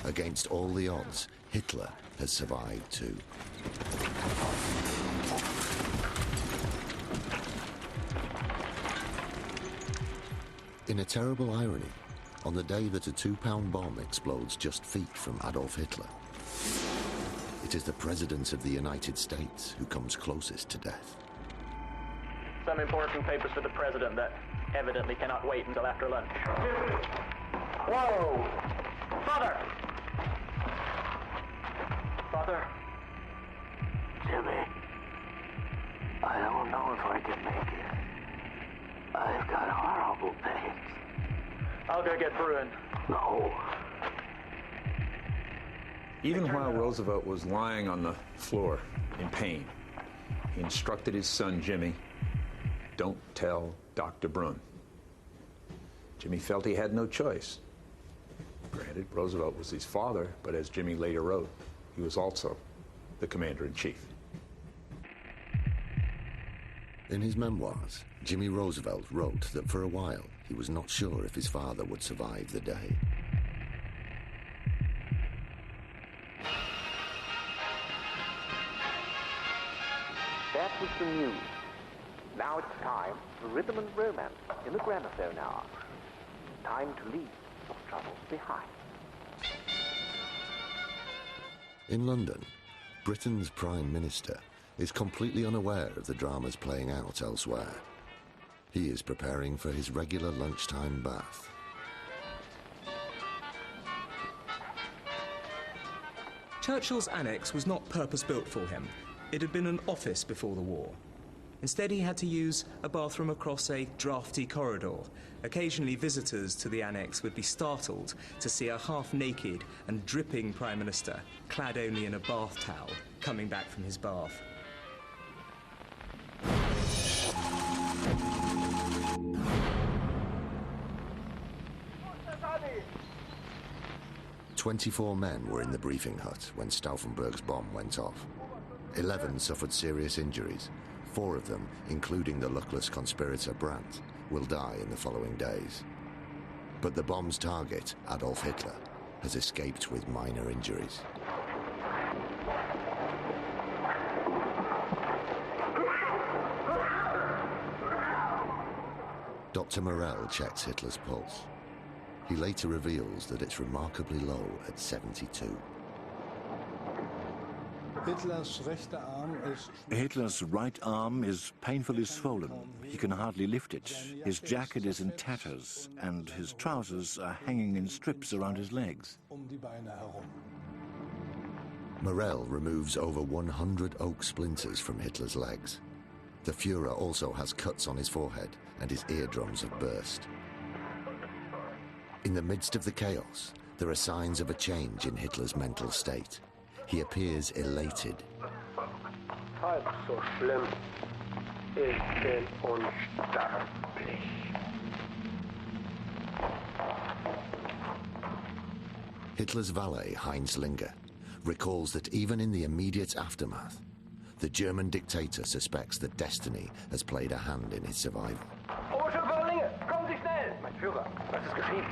Against all the odds, Hitler has survived too. In a terrible irony, on the day that a 2-pound bomb explodes just feet from Adolf Hitler, it is the President of the United States who comes closest to death. Some important papers for the President that evidently cannot wait until after lunch. Whoa! Father! Father? Jimmy, I don't know if I can make it. I've got horrible pains. I'll go get Bruin. No. Even while Roosevelt was lying on the floor in pain, he instructed his son, Jimmy, don't tell Dr. Brun. Jimmy felt he had no choice. Granted, Roosevelt was his father, but as Jimmy later wrote, he was also the commander-in-chief. In his memoirs, Jimmy Roosevelt wrote that for a while he was not sure if his father would survive the day. That was the news. Now it's time for rhythm and romance in the gramophone hour. Time to leave the troubles behind. In London, Britain's Prime Minister is completely unaware of the dramas playing out elsewhere. He is preparing for his regular lunchtime bath. Churchill's annex was not purpose-built for him. It had been an office before the war. Instead, he had to use a bathroom across a drafty corridor. Occasionally, visitors to the annex would be startled to see a half-naked and dripping Prime Minister, clad only in a bath towel, coming back from his bath. "24 men were in the briefing hut when Stauffenberg's bomb went off. 11 suffered serious injuries. 4 of them, including the luckless conspirator Brandt, will die in the following days. But the bomb's target, Adolf Hitler, has escaped with minor injuries. Dr. Morell checks Hitler's pulse. He later reveals that it's remarkably low at 72. Hitler's right arm is painfully swollen. He can hardly lift it. His jacket is in tatters, and his trousers are hanging in strips around his legs. Morell removes over 100 oak splinters from Hitler's legs. The Führer also has cuts on his forehead, and his eardrums have burst. In the midst of the chaos, there are signs of a change in Hitler's mental state. He appears elated. Halb so schlimm. Ich bin unsterblich. Hitler's valet, Heinz Linger, recalls that even in the immediate aftermath, the German dictator suspects that destiny has played a hand in his survival. Oberschiffer Linger, kommen Sie schnell! Mein Führer, was ist geschehen?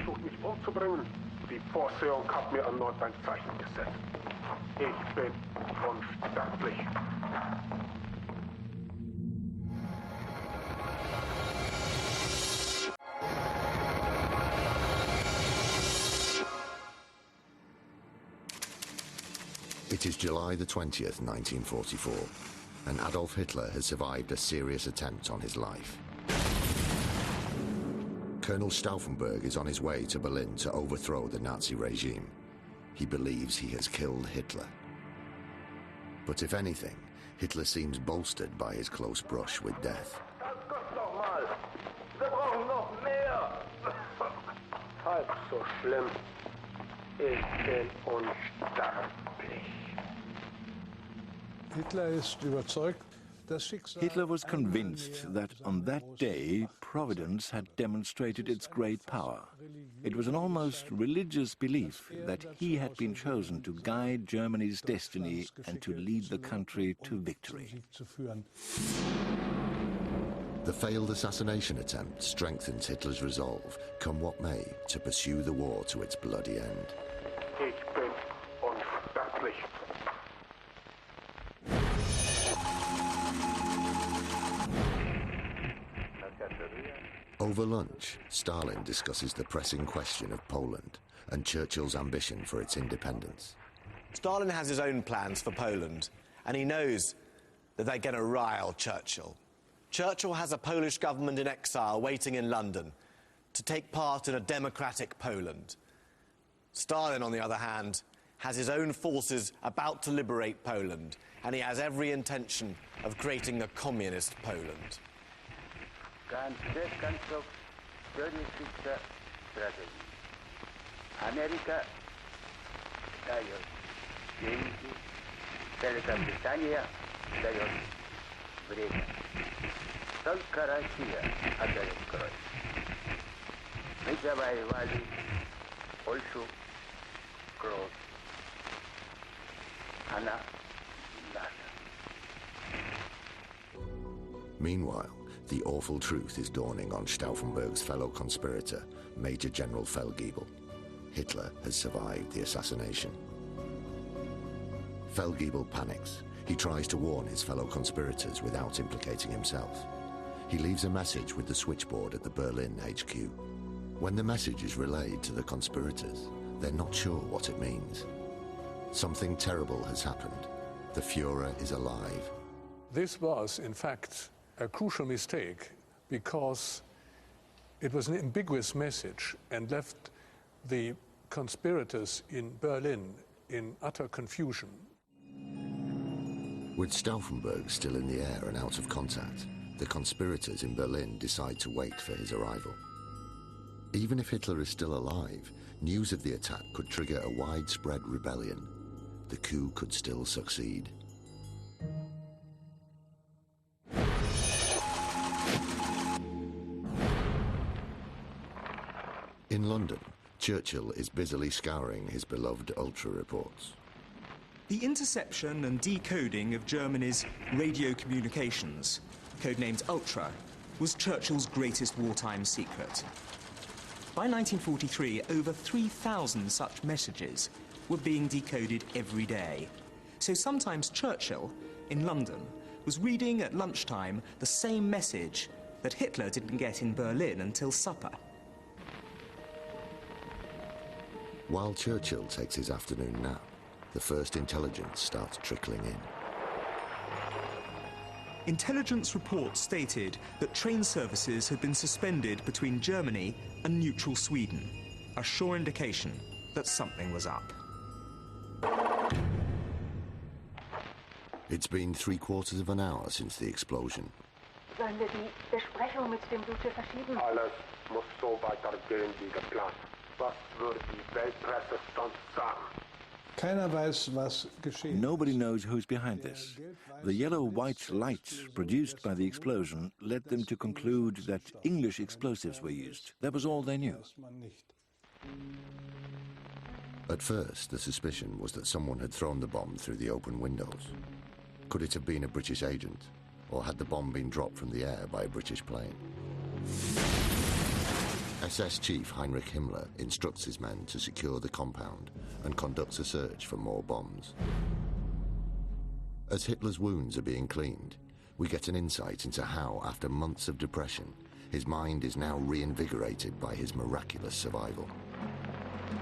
Versucht mich umzubringen. Die Vorsehung hat mir erneut ein Zeichen gesetzt. Ich bin unsterblich. It is July the 20th, 1944, and Adolf Hitler has survived a serious attempt on his life. Colonel Stauffenberg is on his way to Berlin to overthrow the Nazi regime. He believes he has killed Hitler. But if anything, Hitler seems bolstered by his close brush with death. Halb so schlimm. Ich bin unsterblich. Hitler was convinced that on that day, Providence had demonstrated its great power. It was an almost religious belief that he had been chosen to guide Germany's destiny and to lead the country to victory. The failed assassination attempt strengthens Hitler's resolve, come what may, to pursue the war to its bloody end. Ich bin unsterblich. Over lunch, Stalin discusses the pressing question of Poland and Churchill's ambition for its independence. Stalin has his own plans for Poland, and he knows that they're going to rile Churchill. Churchill has a Polish government in exile waiting in London to take part in a democratic Poland. Stalin, on the other hand, has his own forces about to liberate Poland, and he has every intention of creating a communist Poland. Америка дает деньги, Великобритания дает время. Только Россия отдает кровь. Мы завоевали Польшу, кровь. Она наша. Meanwhile, the awful truth is dawning on Stauffenberg's fellow conspirator, Major General Feldgiebel. Hitler has survived the assassination. Feldgiebel panics. He tries to warn his fellow conspirators without implicating himself. He leaves a message with the switchboard at the Berlin HQ. When the message is relayed to the conspirators, they're not sure what it means. Something terrible has happened. The Führer is alive. This was, in fact, a crucial mistake because it was an ambiguous message and left the conspirators in Berlin in utter confusion. With Stauffenberg still in the air and out of contact, the conspirators in Berlin decide to wait for his arrival. Even if Hitler is still alive, news of the attack could trigger a widespread rebellion. The coup could still succeed. In London, Churchill is busily scouring his beloved Ultra reports. The interception and decoding of Germany's radio communications, codenamed Ultra, was Churchill's greatest wartime secret. By 1943, over 3,000 such messages were being decoded every day. So sometimes Churchill, in London, was reading at lunchtime the same message that Hitler didn't get in Berlin until supper. While Churchill takes his afternoon nap, the first intelligence starts trickling in. Intelligence reports stated that train services had been suspended between Germany and neutral Sweden, a sure indication that something was up. It's been 3/4 of an hour since the explosion. Sollen wir die Besprechung mit dem Duce verschieben? Alles muss so weitergehen wie geplant. Was würde die Weltpresse sonst sagen? Nobody knows who's behind this. The yellow-white light produced by the explosion led them to conclude that English explosives were used. That was all they knew. At first, the suspicion was that someone had thrown the bomb through the open windows. Could it have been a British agent? Or had the bomb been dropped from the air by a British plane? SS Chief Heinrich Himmler instructs his men to secure the compound and conducts a search for more bombs. As Hitler's wounds are being cleaned, we get an insight into how, after months of depression, his mind is now reinvigorated by his miraculous survival.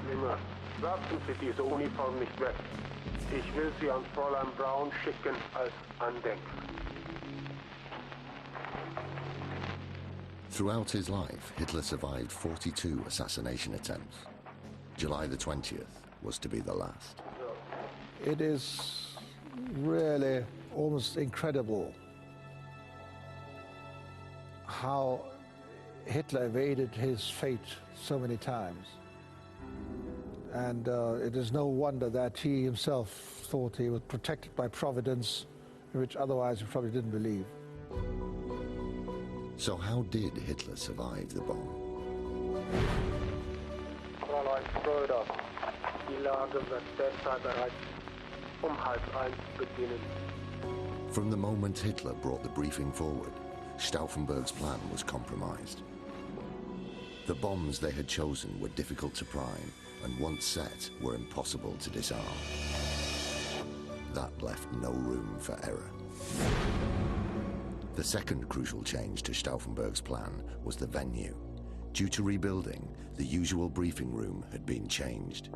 Nimmer, werfen Sie diese Uniform nicht weg. Ich will sie an Fräulein Braun schicken als Andenken. Throughout his life, Hitler survived 42 assassination attempts. July the 20th was to be the last. It is really almost incredible how Hitler evaded his fate so many times. And it is no wonder that he himself thought he was protected by Providence, which otherwise he probably didn't believe. So how did Hitler survive the bomb? Fräulein Schröder, die Lage wird deshalb bereits 1:30 beginnen. From the moment Hitler brought the briefing forward, Stauffenberg's plan was compromised. The bombs they had chosen were difficult to prime and once set were impossible to disarm. That left no room for error. The second crucial change to Stauffenberg's plan was the venue. Due to rebuilding, the usual briefing room had been changed.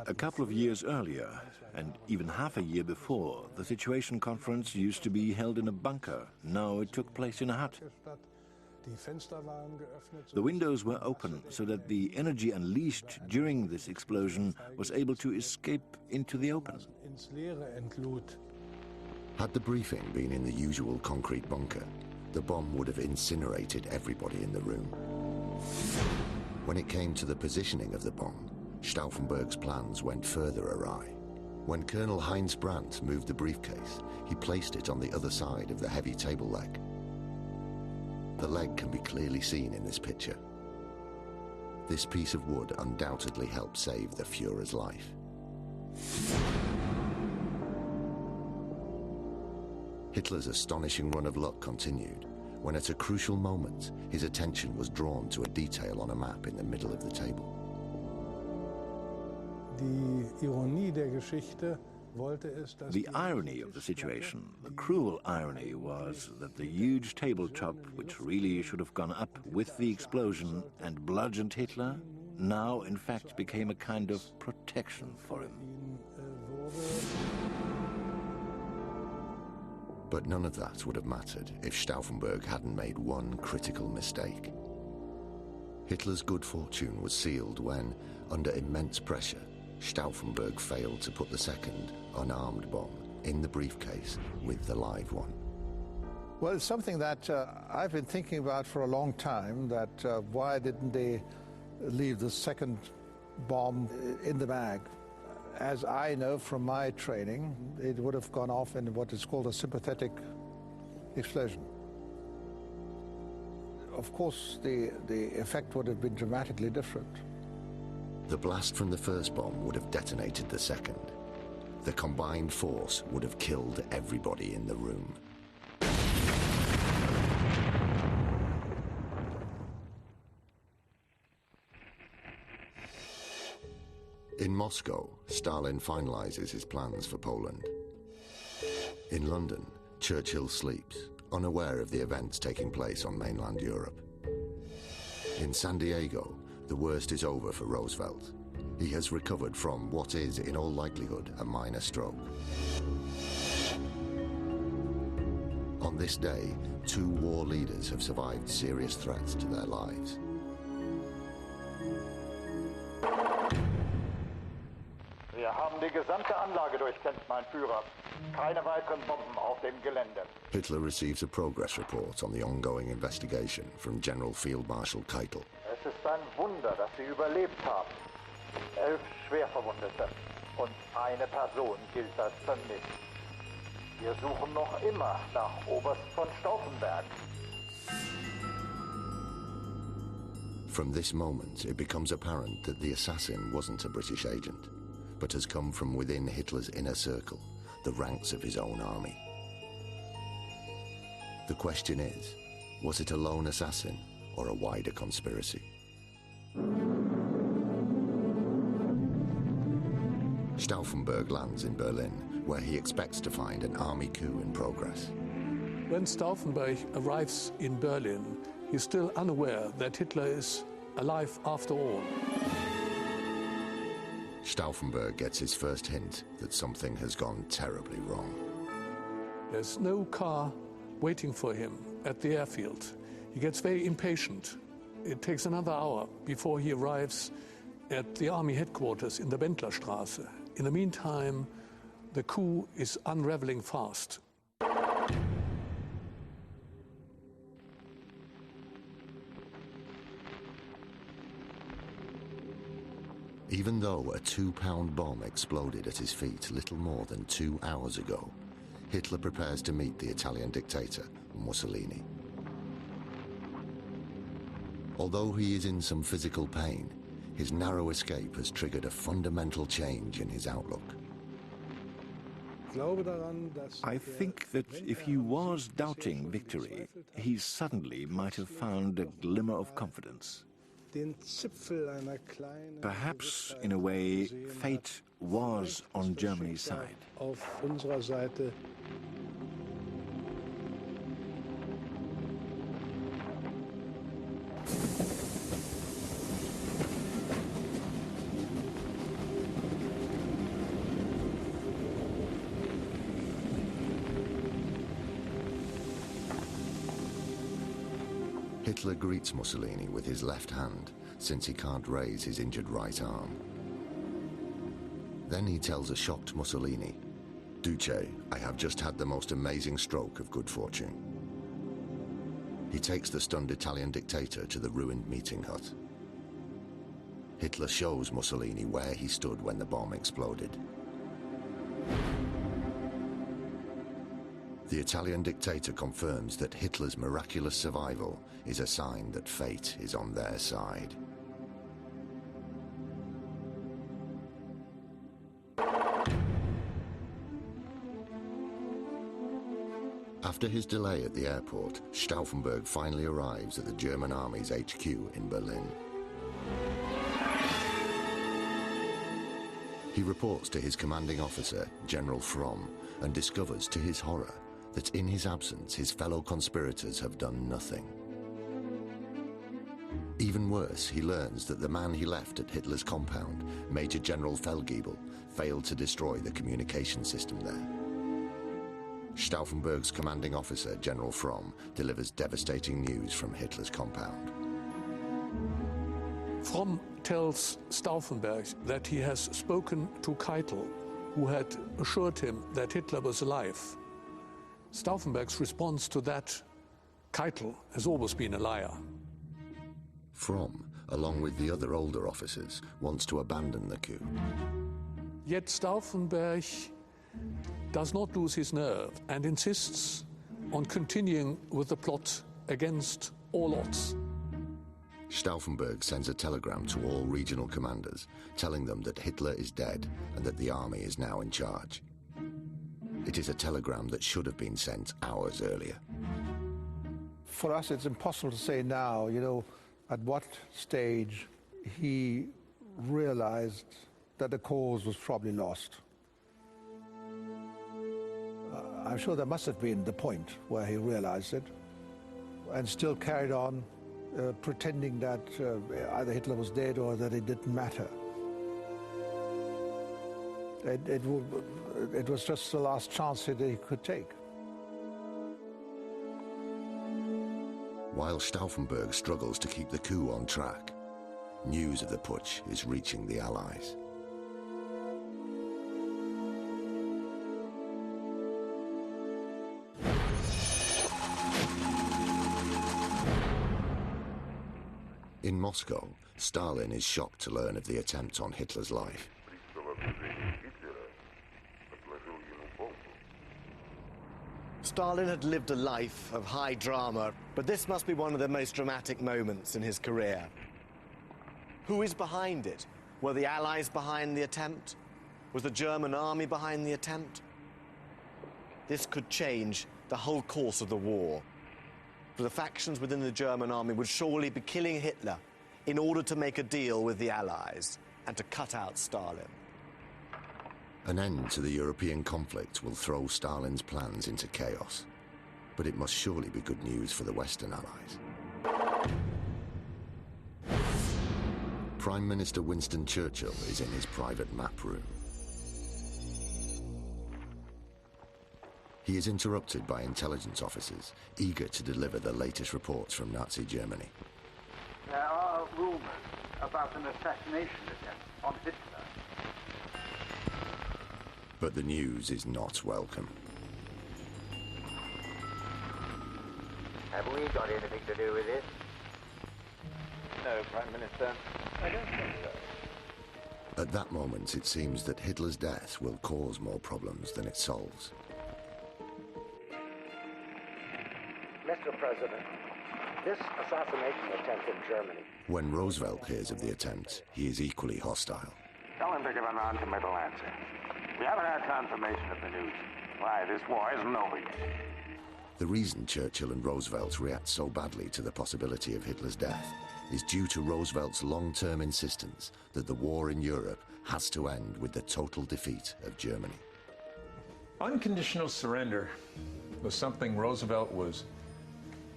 A couple of years earlier, and even half a year before, the situation conference used to be held in a bunker. Now it took place in a hut. The windows were open so that the energy unleashed during this explosion was able to escape into the open. Had the briefing been in the usual concrete bunker, the bomb would have incinerated everybody in the room. When it came to the positioning of the bomb, Stauffenberg's plans went further awry. When Colonel Heinz Brandt moved the briefcase, he placed it on the other side of the heavy table leg. The leg can be clearly seen in this picture. This piece of wood undoubtedly helped save the Führer's life. Hitler's astonishing run of luck continued when at a crucial moment his attention was drawn to a detail on a map in the middle of the table. The irony of the situation, the cruel irony, was that the huge tabletop, which really should have gone up with the explosion and bludgeoned Hitler, now in fact became a kind of protection for him. But none of that would have mattered if Stauffenberg hadn't made one critical mistake. Hitler's good fortune was sealed when, under immense pressure, Stauffenberg failed to put the second, unarmed bomb in the briefcase with the live one. Well, it's something that I've been thinking about for a long time, that why didn't they leave the second bomb in the bag? As I know from my training, it would have gone off in what is called a sympathetic explosion. Of course, the effect would have been dramatically different. The blast from the first bomb would have detonated the second. The combined force would have killed everybody in the room. In Moscow, Stalin finalizes his plans for Poland. In London, Churchill sleeps, unaware of the events taking place on mainland Europe. In San Diego, the worst is over for Roosevelt. He has recovered from what is, in all likelihood, a minor stroke. On this day, 2 war leaders have survived serious threats to their lives. Wir haben die gesamte Anlage durchkämmt, mein Führer. Keine weiteren Bomben auf dem Gelände. Hitler receives a progress report on the ongoing investigation from General Field Marshal Keitel. Es ist ein Wunder, dass Sie überlebt haben. 11 Schwerverwundete und eine Person gilt als vermisst. Wir suchen noch immer nach Oberst von Stauffenberg. From this moment, it becomes apparent that the assassin wasn't a British agent, but has come from within Hitler's inner circle, the ranks of his own army. The question is, was it a lone assassin or a wider conspiracy? Stauffenberg lands in Berlin, where he expects to find an army coup in progress. When Stauffenberg arrives in Berlin, he's still unaware that Hitler is alive after all. Stauffenberg gets his first hint that something has gone terribly wrong. There's no car waiting for him at the airfield. He gets very impatient. It takes another hour before he arrives at the army headquarters in the Bendlerstraße. In the meantime, the coup is unraveling fast. Even though a 2-pound bomb exploded at his feet little more than 2 hours ago, Hitler prepares to meet the Italian dictator, Mussolini. Although he is in some physical pain, his narrow escape has triggered a fundamental change in his outlook. I think that if he was doubting victory, he suddenly might have found a glimmer of confidence. Perhaps, in a way, fate was on Germany's side. Hitler greets Mussolini with his left hand, since he can't raise his injured right arm. Then he tells a shocked Mussolini, "Duce, I have just had the most amazing stroke of good fortune." He takes the stunned Italian dictator to the ruined meeting hut. Hitler shows Mussolini where he stood when the bomb exploded. The Italian dictator confirms that Hitler's miraculous survival is a sign that fate is on their side. After his delay at the airport, Stauffenberg finally arrives at the German army's HQ in Berlin. He reports to his commanding officer, General Fromm, and discovers to his horror that in his absence his fellow conspirators have done nothing. Even worse, he learns that the man he left at Hitler's compound, Major General Feldgiebel, failed to destroy the communication system there. Stauffenberg's commanding officer, General Fromm, delivers devastating news from Hitler's compound. Fromm tells Stauffenberg that he has spoken to Keitel, who had assured him that Hitler was alive. Stauffenberg's response to that, Keitel has always been a liar. Fromm, along with the other older officers, wants to abandon the coup. Yet Stauffenberg does not lose his nerve and insists on continuing with the plot against all odds. Stauffenberg sends a telegram to all regional commanders, telling them that Hitler is dead and that the army is now in charge. It is a telegram that should have been sent hours earlier. For us, it's impossible to say now, at what stage he realized that the cause was probably lost. I'm sure there must have been the point where he realized it and still carried on pretending that either Hitler was dead or that it didn't matter. It was just the last chance that he could take. While Stauffenberg struggles to keep the coup on track, news of the putsch is reaching the Allies. In Moscow, Stalin is shocked to learn of the attempt on Hitler's life. Stalin had lived a life of high drama, but this must be one of the most dramatic moments in his career. Who is behind it? Were the Allies behind the attempt? Was the German army behind the attempt? This could change the whole course of the war. For the factions within the German army would surely be killing Hitler in order to make a deal with the Allies and to cut out Stalin. An end to the European conflict will throw Stalin's plans into chaos. But it must surely be good news for the Western Allies. Prime Minister Winston Churchill is in his private map room. He is interrupted by intelligence officers, eager to deliver the latest reports from Nazi Germany. There are rumors about an assassination attempt on Hitler. But the news is not welcome. Have we got anything to do with this? No, Prime Minister. I don't think so. At that moment, it seems that Hitler's death will cause more problems than it solves. Mr. President, this assassination attempt in Germany. When Roosevelt hears of the attempt, he is equally hostile. Tell him to give a non-committal answer. We haven't had confirmation of the news. Why, this war isn't over yet. The reason Churchill and Roosevelt react so badly to the possibility of Hitler's death is due to Roosevelt's long-term insistence that the war in Europe has to end with the total defeat of Germany. Unconditional surrender was something Roosevelt was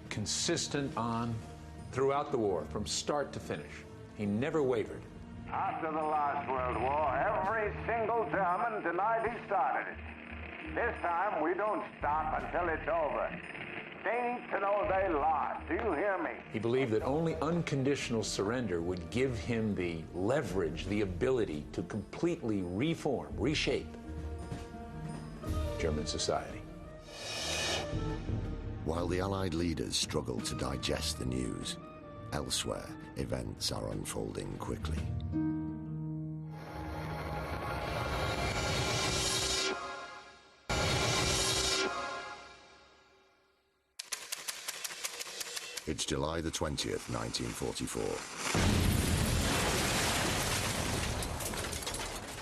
consistent on throughout the war, from start to finish. He never wavered. After the last World War, every single German denied he started it. This time, we don't stop until it's over. They need to know they lost. Do you hear me? He believed that only unconditional surrender would give him the leverage, the ability to completely reform, reshape German society. While the Allied leaders struggle to digest the news, elsewhere, events are unfolding quickly. It's July the 20th, 1944.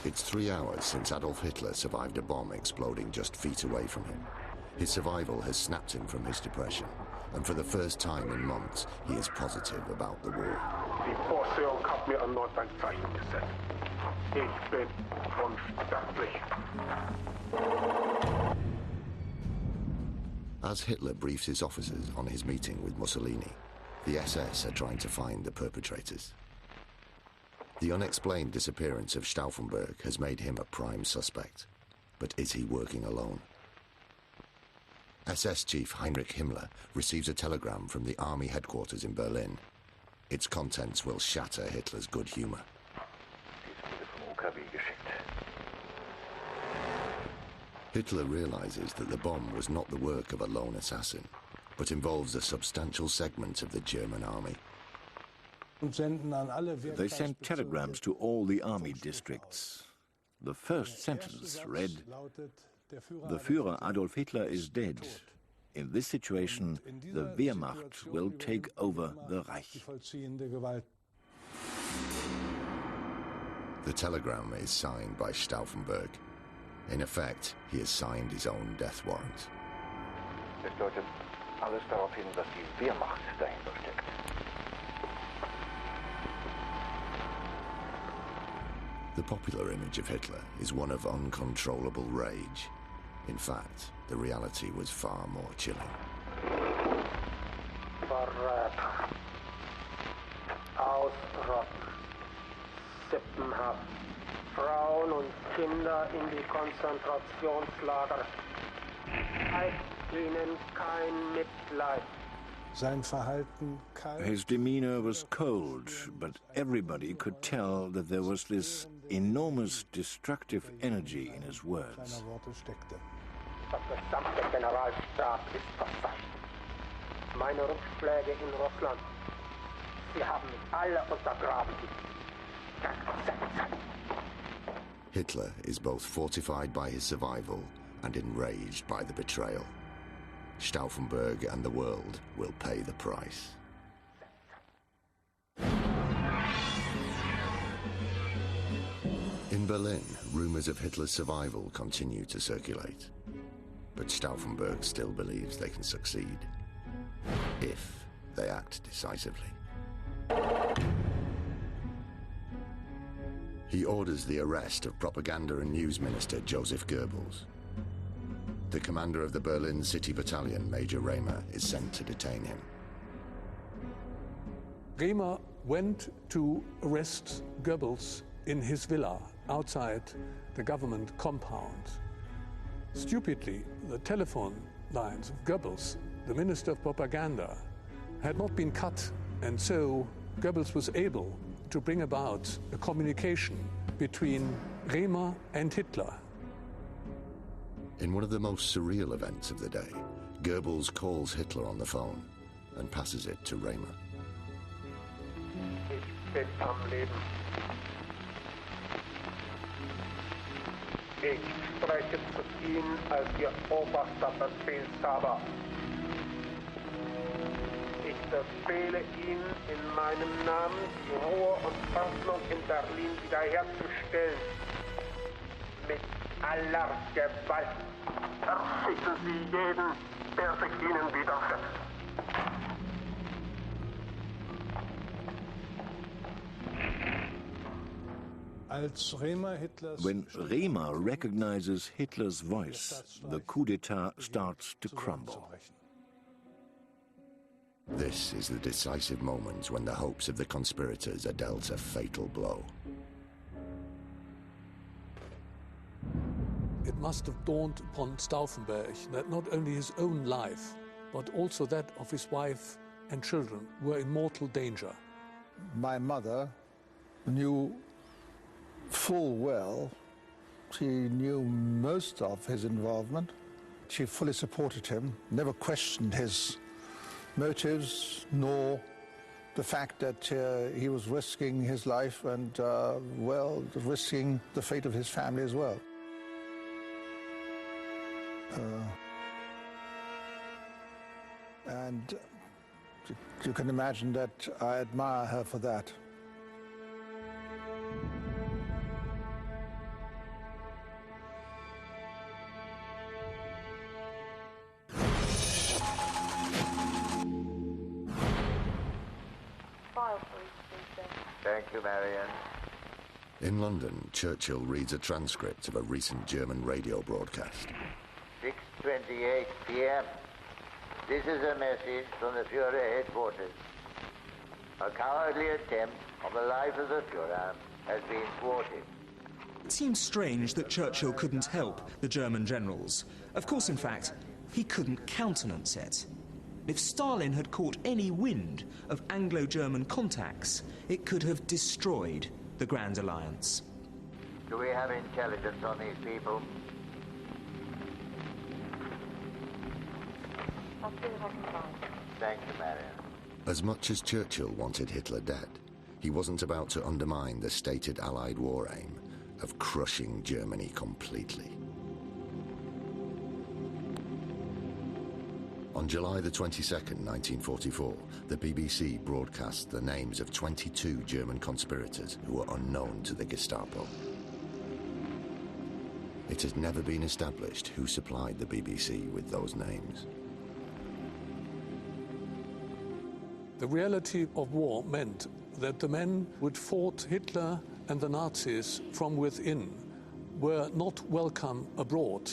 It's 3 hours since Adolf Hitler survived a bomb exploding just feet away from him. His survival has snapped him from his depression, and for the first time in months, he is positive about the war. Die Portion hat mir erneut ein Zeichen gesetzt. Ich bin unsterblich. As Hitler briefs his officers on his meeting with Mussolini, the SS are trying to find the perpetrators. The unexplained disappearance of Stauffenberg has made him a prime suspect. But is he working alone? SS Chief Heinrich Himmler receives a telegram from the army headquarters in Berlin. Its contents will shatter Hitler's good humor. Hitler realizes that the bomb was not the work of a lone assassin, but involves a substantial segment of the German army. They sent telegrams to all the army districts. The first sentence read, "The Führer Adolf Hitler is dead. In this situation, the Wehrmacht will take over the Reich." The telegram is signed by Stauffenberg. In effect, he has signed his own death warrant. Es deutet alles darauf hin, dass die Wehrmacht dahinter steckt. The popular image of Hitler is one of uncontrollable rage. In fact, the reality was far more chilling. Verräter. Ausrotten. Sippenhaft. Frauen und Kinder in die Konzentrationslager. Zeigt ihnen kein Mitleid. His demeanor was cold, but everybody could tell that there was this enormous destructive energy in his words. Der gesamte Generalstab ist versagt. Meine Rückschläge in Russland, sie haben mich alle untergraben. Hitler is both fortified by his survival and enraged by the betrayal. Stauffenberg and the world will pay the price. In Berlin, rumors of Hitler's survival continue to circulate. But Stauffenberg still believes they can succeed, if they act decisively. He orders the arrest of propaganda and news minister Joseph Goebbels. The commander of the Berlin City Battalion, Major Raymer, is sent to detain him. Raymer went to arrest Goebbels in his villa outside the government compound. Stupidly, the telephone lines of Goebbels, the Minister of Propaganda, had not been cut, and so Goebbels was able to bring about a communication between Raymer and Hitler. In one of the most surreal events of the day, Goebbels calls Hitler on the phone and passes it to Raymer. Ich bin am Leben. Ich spreche zu Ihnen als Ihr oberster Befehlshaber. Ich befehle Ihnen in meinem Namen, die Ruhe und Ordnung in Berlin wiederherzustellen. Mit aller Gewalt. Erschießen Sie jeden, der sich Ihnen widersetzt. When Raymer recognizes Hitler's voice, the coup d'etat starts to crumble. This is the decisive moment when the hopes of the conspirators are dealt a fatal blow. It must have dawned upon Stauffenberg that not only his own life, but also that of his wife and children were in mortal danger. My mother knew full well, she knew most of his involvement. She fully supported him, never questioned his motives, nor the fact that he was risking his life and, well, risking the fate of his family as well. And you can imagine that I admire her for that. Thank you, Marion. In London, Churchill reads a transcript of a recent German radio broadcast. 6:28 p.m. This is a message from the Führer headquarters. A cowardly attempt on the life of the Führer has been thwarted. It seems strange that Churchill couldn't help the German generals. Of course, in fact, he couldn't countenance it. If Stalin had caught any wind of Anglo-German contacts, it could have destroyed the Grand Alliance. Do we have intelligence on these people? I'll see what I can find. Thank you, Marion. As much as Churchill wanted Hitler dead, he wasn't about to undermine the stated Allied war aim of crushing Germany completely. On July the 22nd, 1944, the BBC broadcast the names of 22 German conspirators who were unknown to the Gestapo. It has never been established who supplied the BBC with those names. The reality of war meant that the men who fought Hitler and the Nazis from within were not welcome abroad,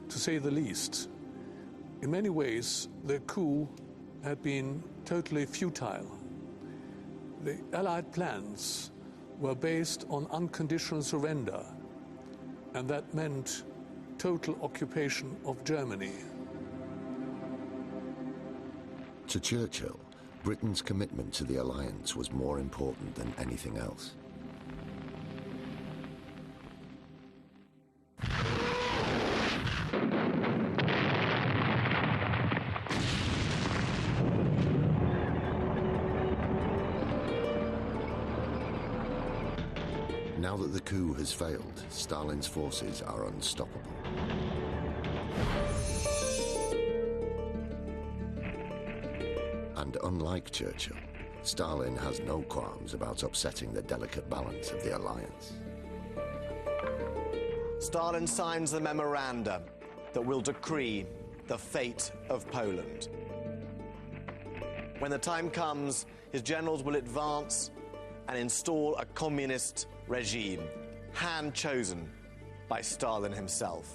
to say the least. In many ways, the coup had been totally futile. The Allied plans were based on unconditional surrender, and that meant total occupation of Germany. To Churchill, Britain's commitment to the alliance was more important than anything else. Now that the coup has failed, Stalin's forces are unstoppable. And unlike Churchill, Stalin has no qualms about upsetting the delicate balance of the alliance. Stalin signs the memoranda that will decree the fate of Poland. When the time comes, his generals will advance and install a communist regime, hand-chosen by Stalin himself.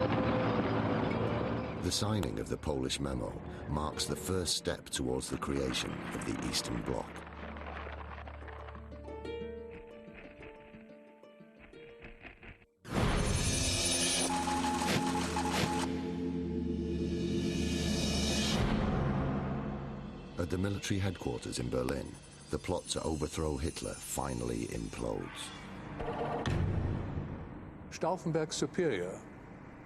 The signing of the Polish memo marks the first step towards the creation of the Eastern Bloc. At the military headquarters in Berlin, the plot to overthrow Hitler finally implodes. Stauffenberg's superior,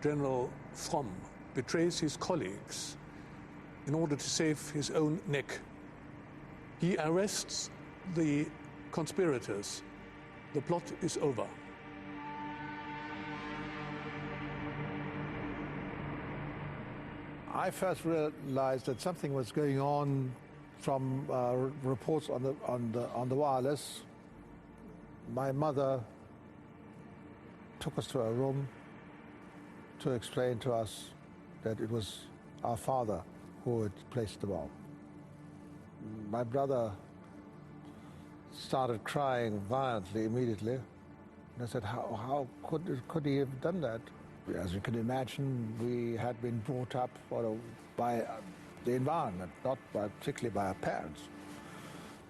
General Fromm, betrays his colleagues in order to save his own neck. He arrests the conspirators. The plot is over. I first realized that something was going on from reports on the wireless. My mother took us to a room to explain to us that it was our father who had placed the bomb. My brother started crying violently immediately. And I said, how could he have done that? As you can imagine, we had been brought up by the environment, not particularly by our parents,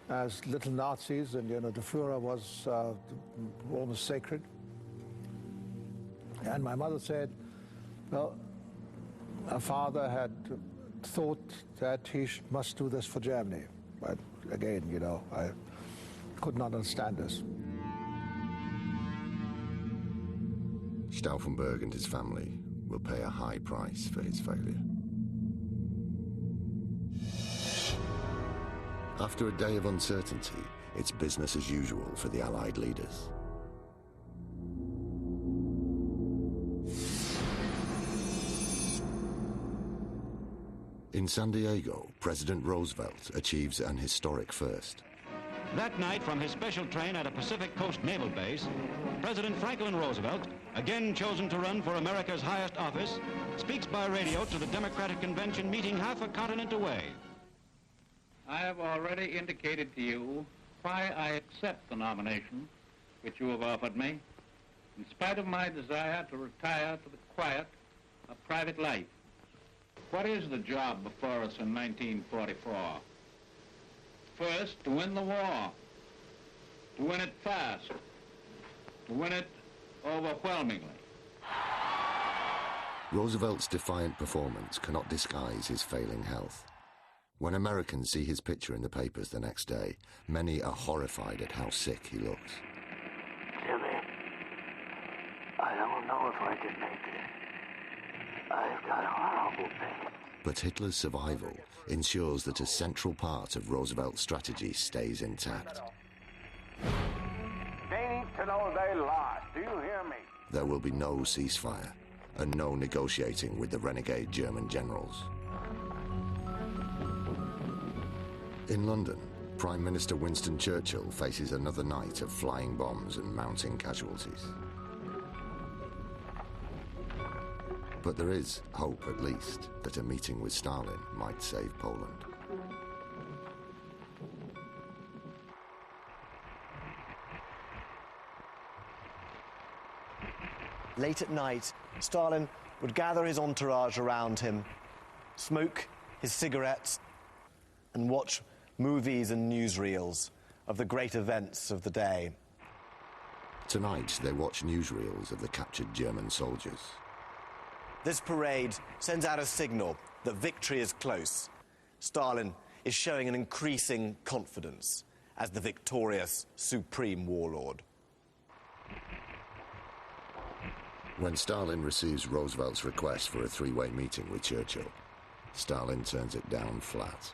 as little Nazis, and the Führer was almost sacred. And my mother said, well, our father had thought that he must do this for Germany. But again, I could not understand this. Stauffenberg and his family will pay a high price for his failure. After a day of uncertainty, it's business as usual for the Allied leaders. In San Diego, President Roosevelt achieves an historic first. That night, from his special train at a Pacific Coast naval base, President Franklin Roosevelt, again chosen to run for America's highest office, speaks by radio to the Democratic Convention meeting half a continent away. I have already indicated to you why I accept the nomination which you have offered me, in spite of my desire to retire to the quiet of private life. What is the job before us in 1944? First, to win the war, to win it fast, to win it overwhelmingly. Roosevelt's defiant performance cannot disguise his failing health. When Americans see his picture in the papers the next day, many are horrified at how sick he looks. Jimmy, I don't know if I can make it. I've got horrible pain. But Hitler's survival ensures that a central part of Roosevelt's strategy stays intact. They need to know they lost. Do you hear me? There will be no ceasefire and no negotiating with the renegade German generals. In London, Prime Minister Winston Churchill faces another night of flying bombs and mounting casualties. But there is hope, at least, that a meeting with Stalin might save Poland. Late at night, Stalin would gather his entourage around him, smoke his cigarettes, and watch movies and newsreels of the great events of the day. Tonight, they watch newsreels of the captured German soldiers. This parade sends out a signal that victory is close. Stalin is showing an increasing confidence as the victorious supreme warlord. When Stalin receives Roosevelt's request for a three-way meeting with Churchill, Stalin turns it down flat.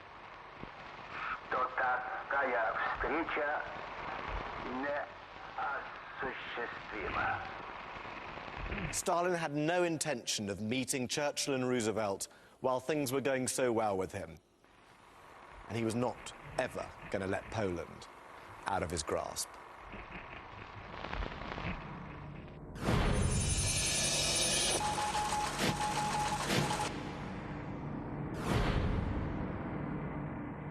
Stalin had no intention of meeting Churchill and Roosevelt while things were going so well with him. And he was not ever going to let Poland out of his grasp.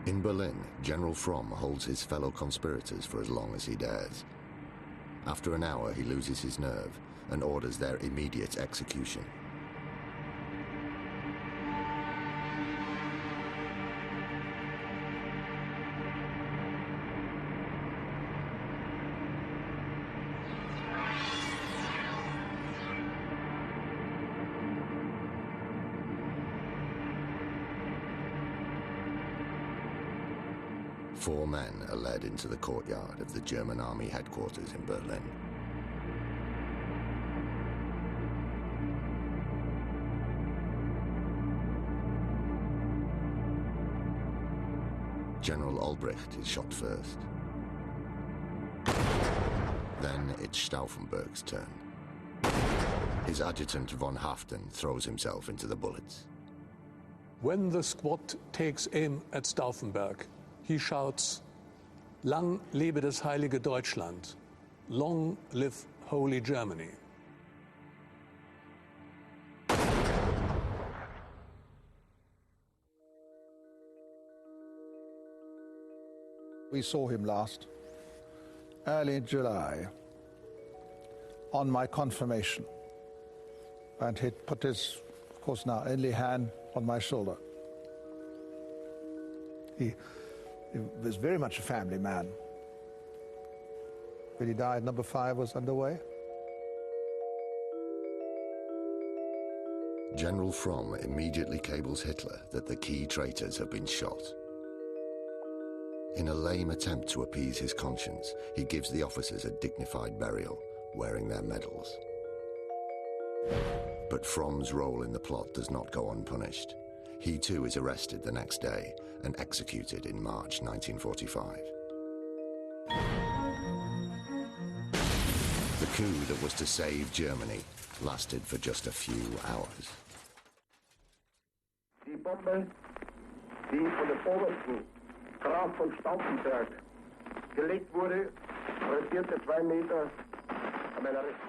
In Berlin, General Fromm holds his fellow conspirators for as long as he dares. After an hour, he loses his nerve and orders their immediate execution. Four men are led into the courtyard of the German army headquarters in Berlin. General Albrecht is shot first. Then it's Stauffenberg's turn. His adjutant von Haften throws himself into the bullets. When the squad takes aim at Stauffenberg, he shouts, "Lang lebe das heilige Deutschland! Long live Holy Germany!" We saw him last, early in July, on my confirmation. And he put his, of course now, only hand on my shoulder. He was very much a family man. When he died, number 5 was underway. General Fromm immediately cables Hitler that the key traitors have been shot. In a lame attempt to appease his conscience, he gives the officers a dignified burial, wearing their medals. But Fromm's role in the plot does not go unpunished. He too is arrested the next day and executed in March 1945. The coup that was to save Germany lasted for just a few hours. Die Bombe, die von der obersten Graf von Stauffenberg gelegt wurde, rasierte 2 Meter.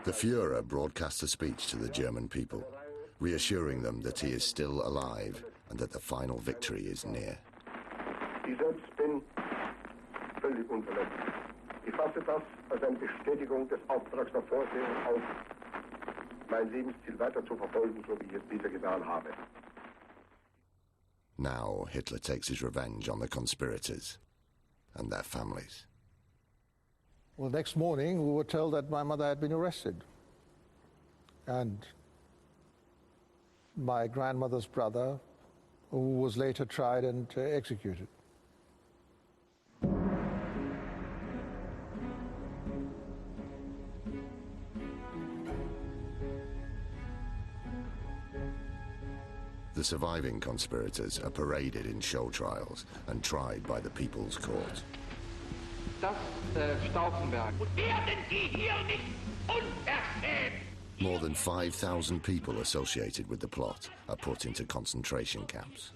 The Führer broadcasts a speech to the German people, reassuring them that he is still alive and that the final victory is near. Ich selbst bin völlig unverletzt. Ich fasse das als eine Bestätigung des Auftrags der Vorsehung auf, mein Lebensziel weiter zu verfolgen, so wie ich es bisher getan habe. Now Hitler takes his revenge on the conspirators and their families. Well, next morning we were told that my mother had been arrested. And my grandmother's brother who was later tried and executed. The surviving conspirators are paraded in show trials and tried by the People's Court. Das Stauffenberg. Werden Sie hier nicht unverschämt! More than 5,000 people associated with the plot are put into concentration camps.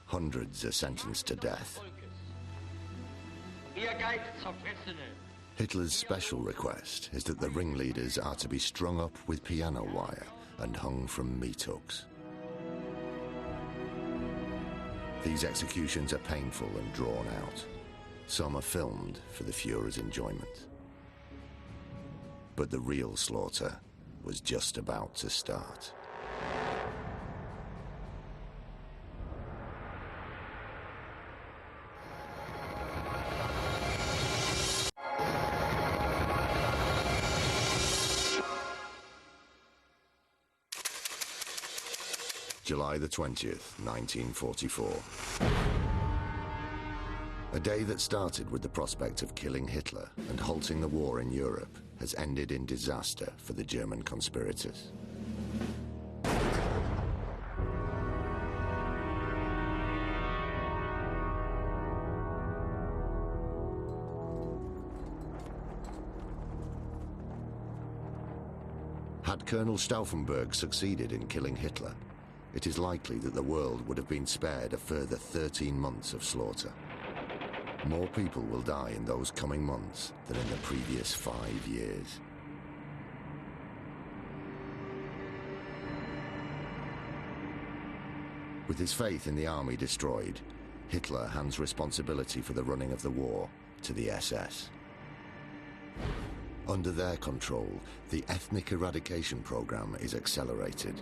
Hundreds are sentenced to death. Hitler's special request is that the ringleaders are to be strung up with piano wire and hung from meat hooks. These executions are painful and drawn out. Some are filmed for the Führer's enjoyment. But the real slaughter was just about to start. July the 20th, 1944. A day that started with the prospect of killing Hitler and halting the war in Europe has ended in disaster for the German conspirators. Had Colonel Stauffenberg succeeded in killing Hitler, it is likely that the world would have been spared a further 13 months of slaughter. More people will die in those coming months than in the previous 5 years. With his faith in the army destroyed, Hitler hands responsibility for the running of the war to the SS. Under their control, the ethnic eradication program is accelerated.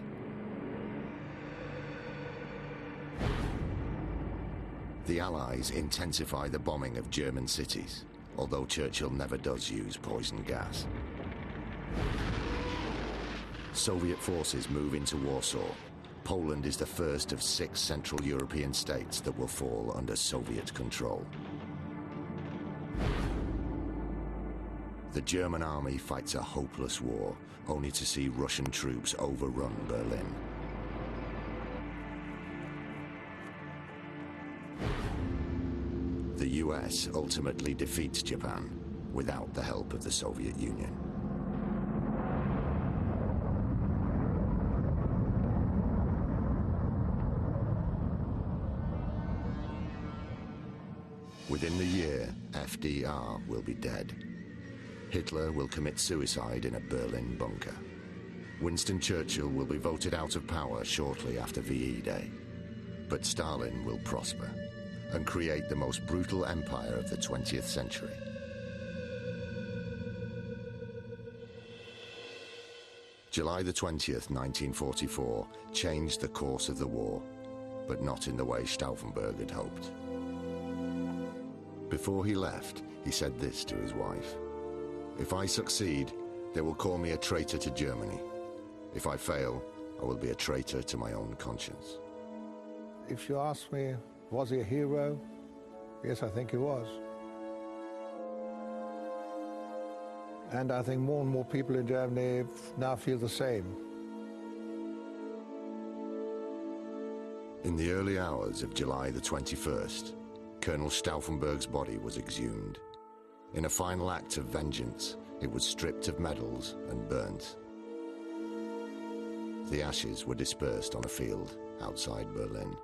The Allies intensify the bombing of German cities, although Churchill never does use poison gas. Soviet forces move into Warsaw. Poland is the first of 6 Central European states that will fall under Soviet control. The German army fights a hopeless war, only to see Russian troops overrun Berlin. The US ultimately defeats Japan without the help of the Soviet Union. Within the year, FDR will be dead. Hitler will commit suicide in a Berlin bunker. Winston Churchill will be voted out of power shortly after VE Day. But Stalin will prosper and create the most brutal empire of the 20th century. July the 20th, 1944, changed the course of the war, but not in the way Stauffenberg had hoped. Before he left, he said this to his wife: "If I succeed, they will call me a traitor to Germany. If I fail, I will be a traitor to my own conscience." If you ask me, was he a hero? Yes, I think he was. And I think more and more people in Germany now feel the same. In the early hours of July the 21st, Colonel Stauffenberg's body was exhumed. In a final act of vengeance, it was stripped of medals and burnt. The ashes were dispersed on a field outside Berlin.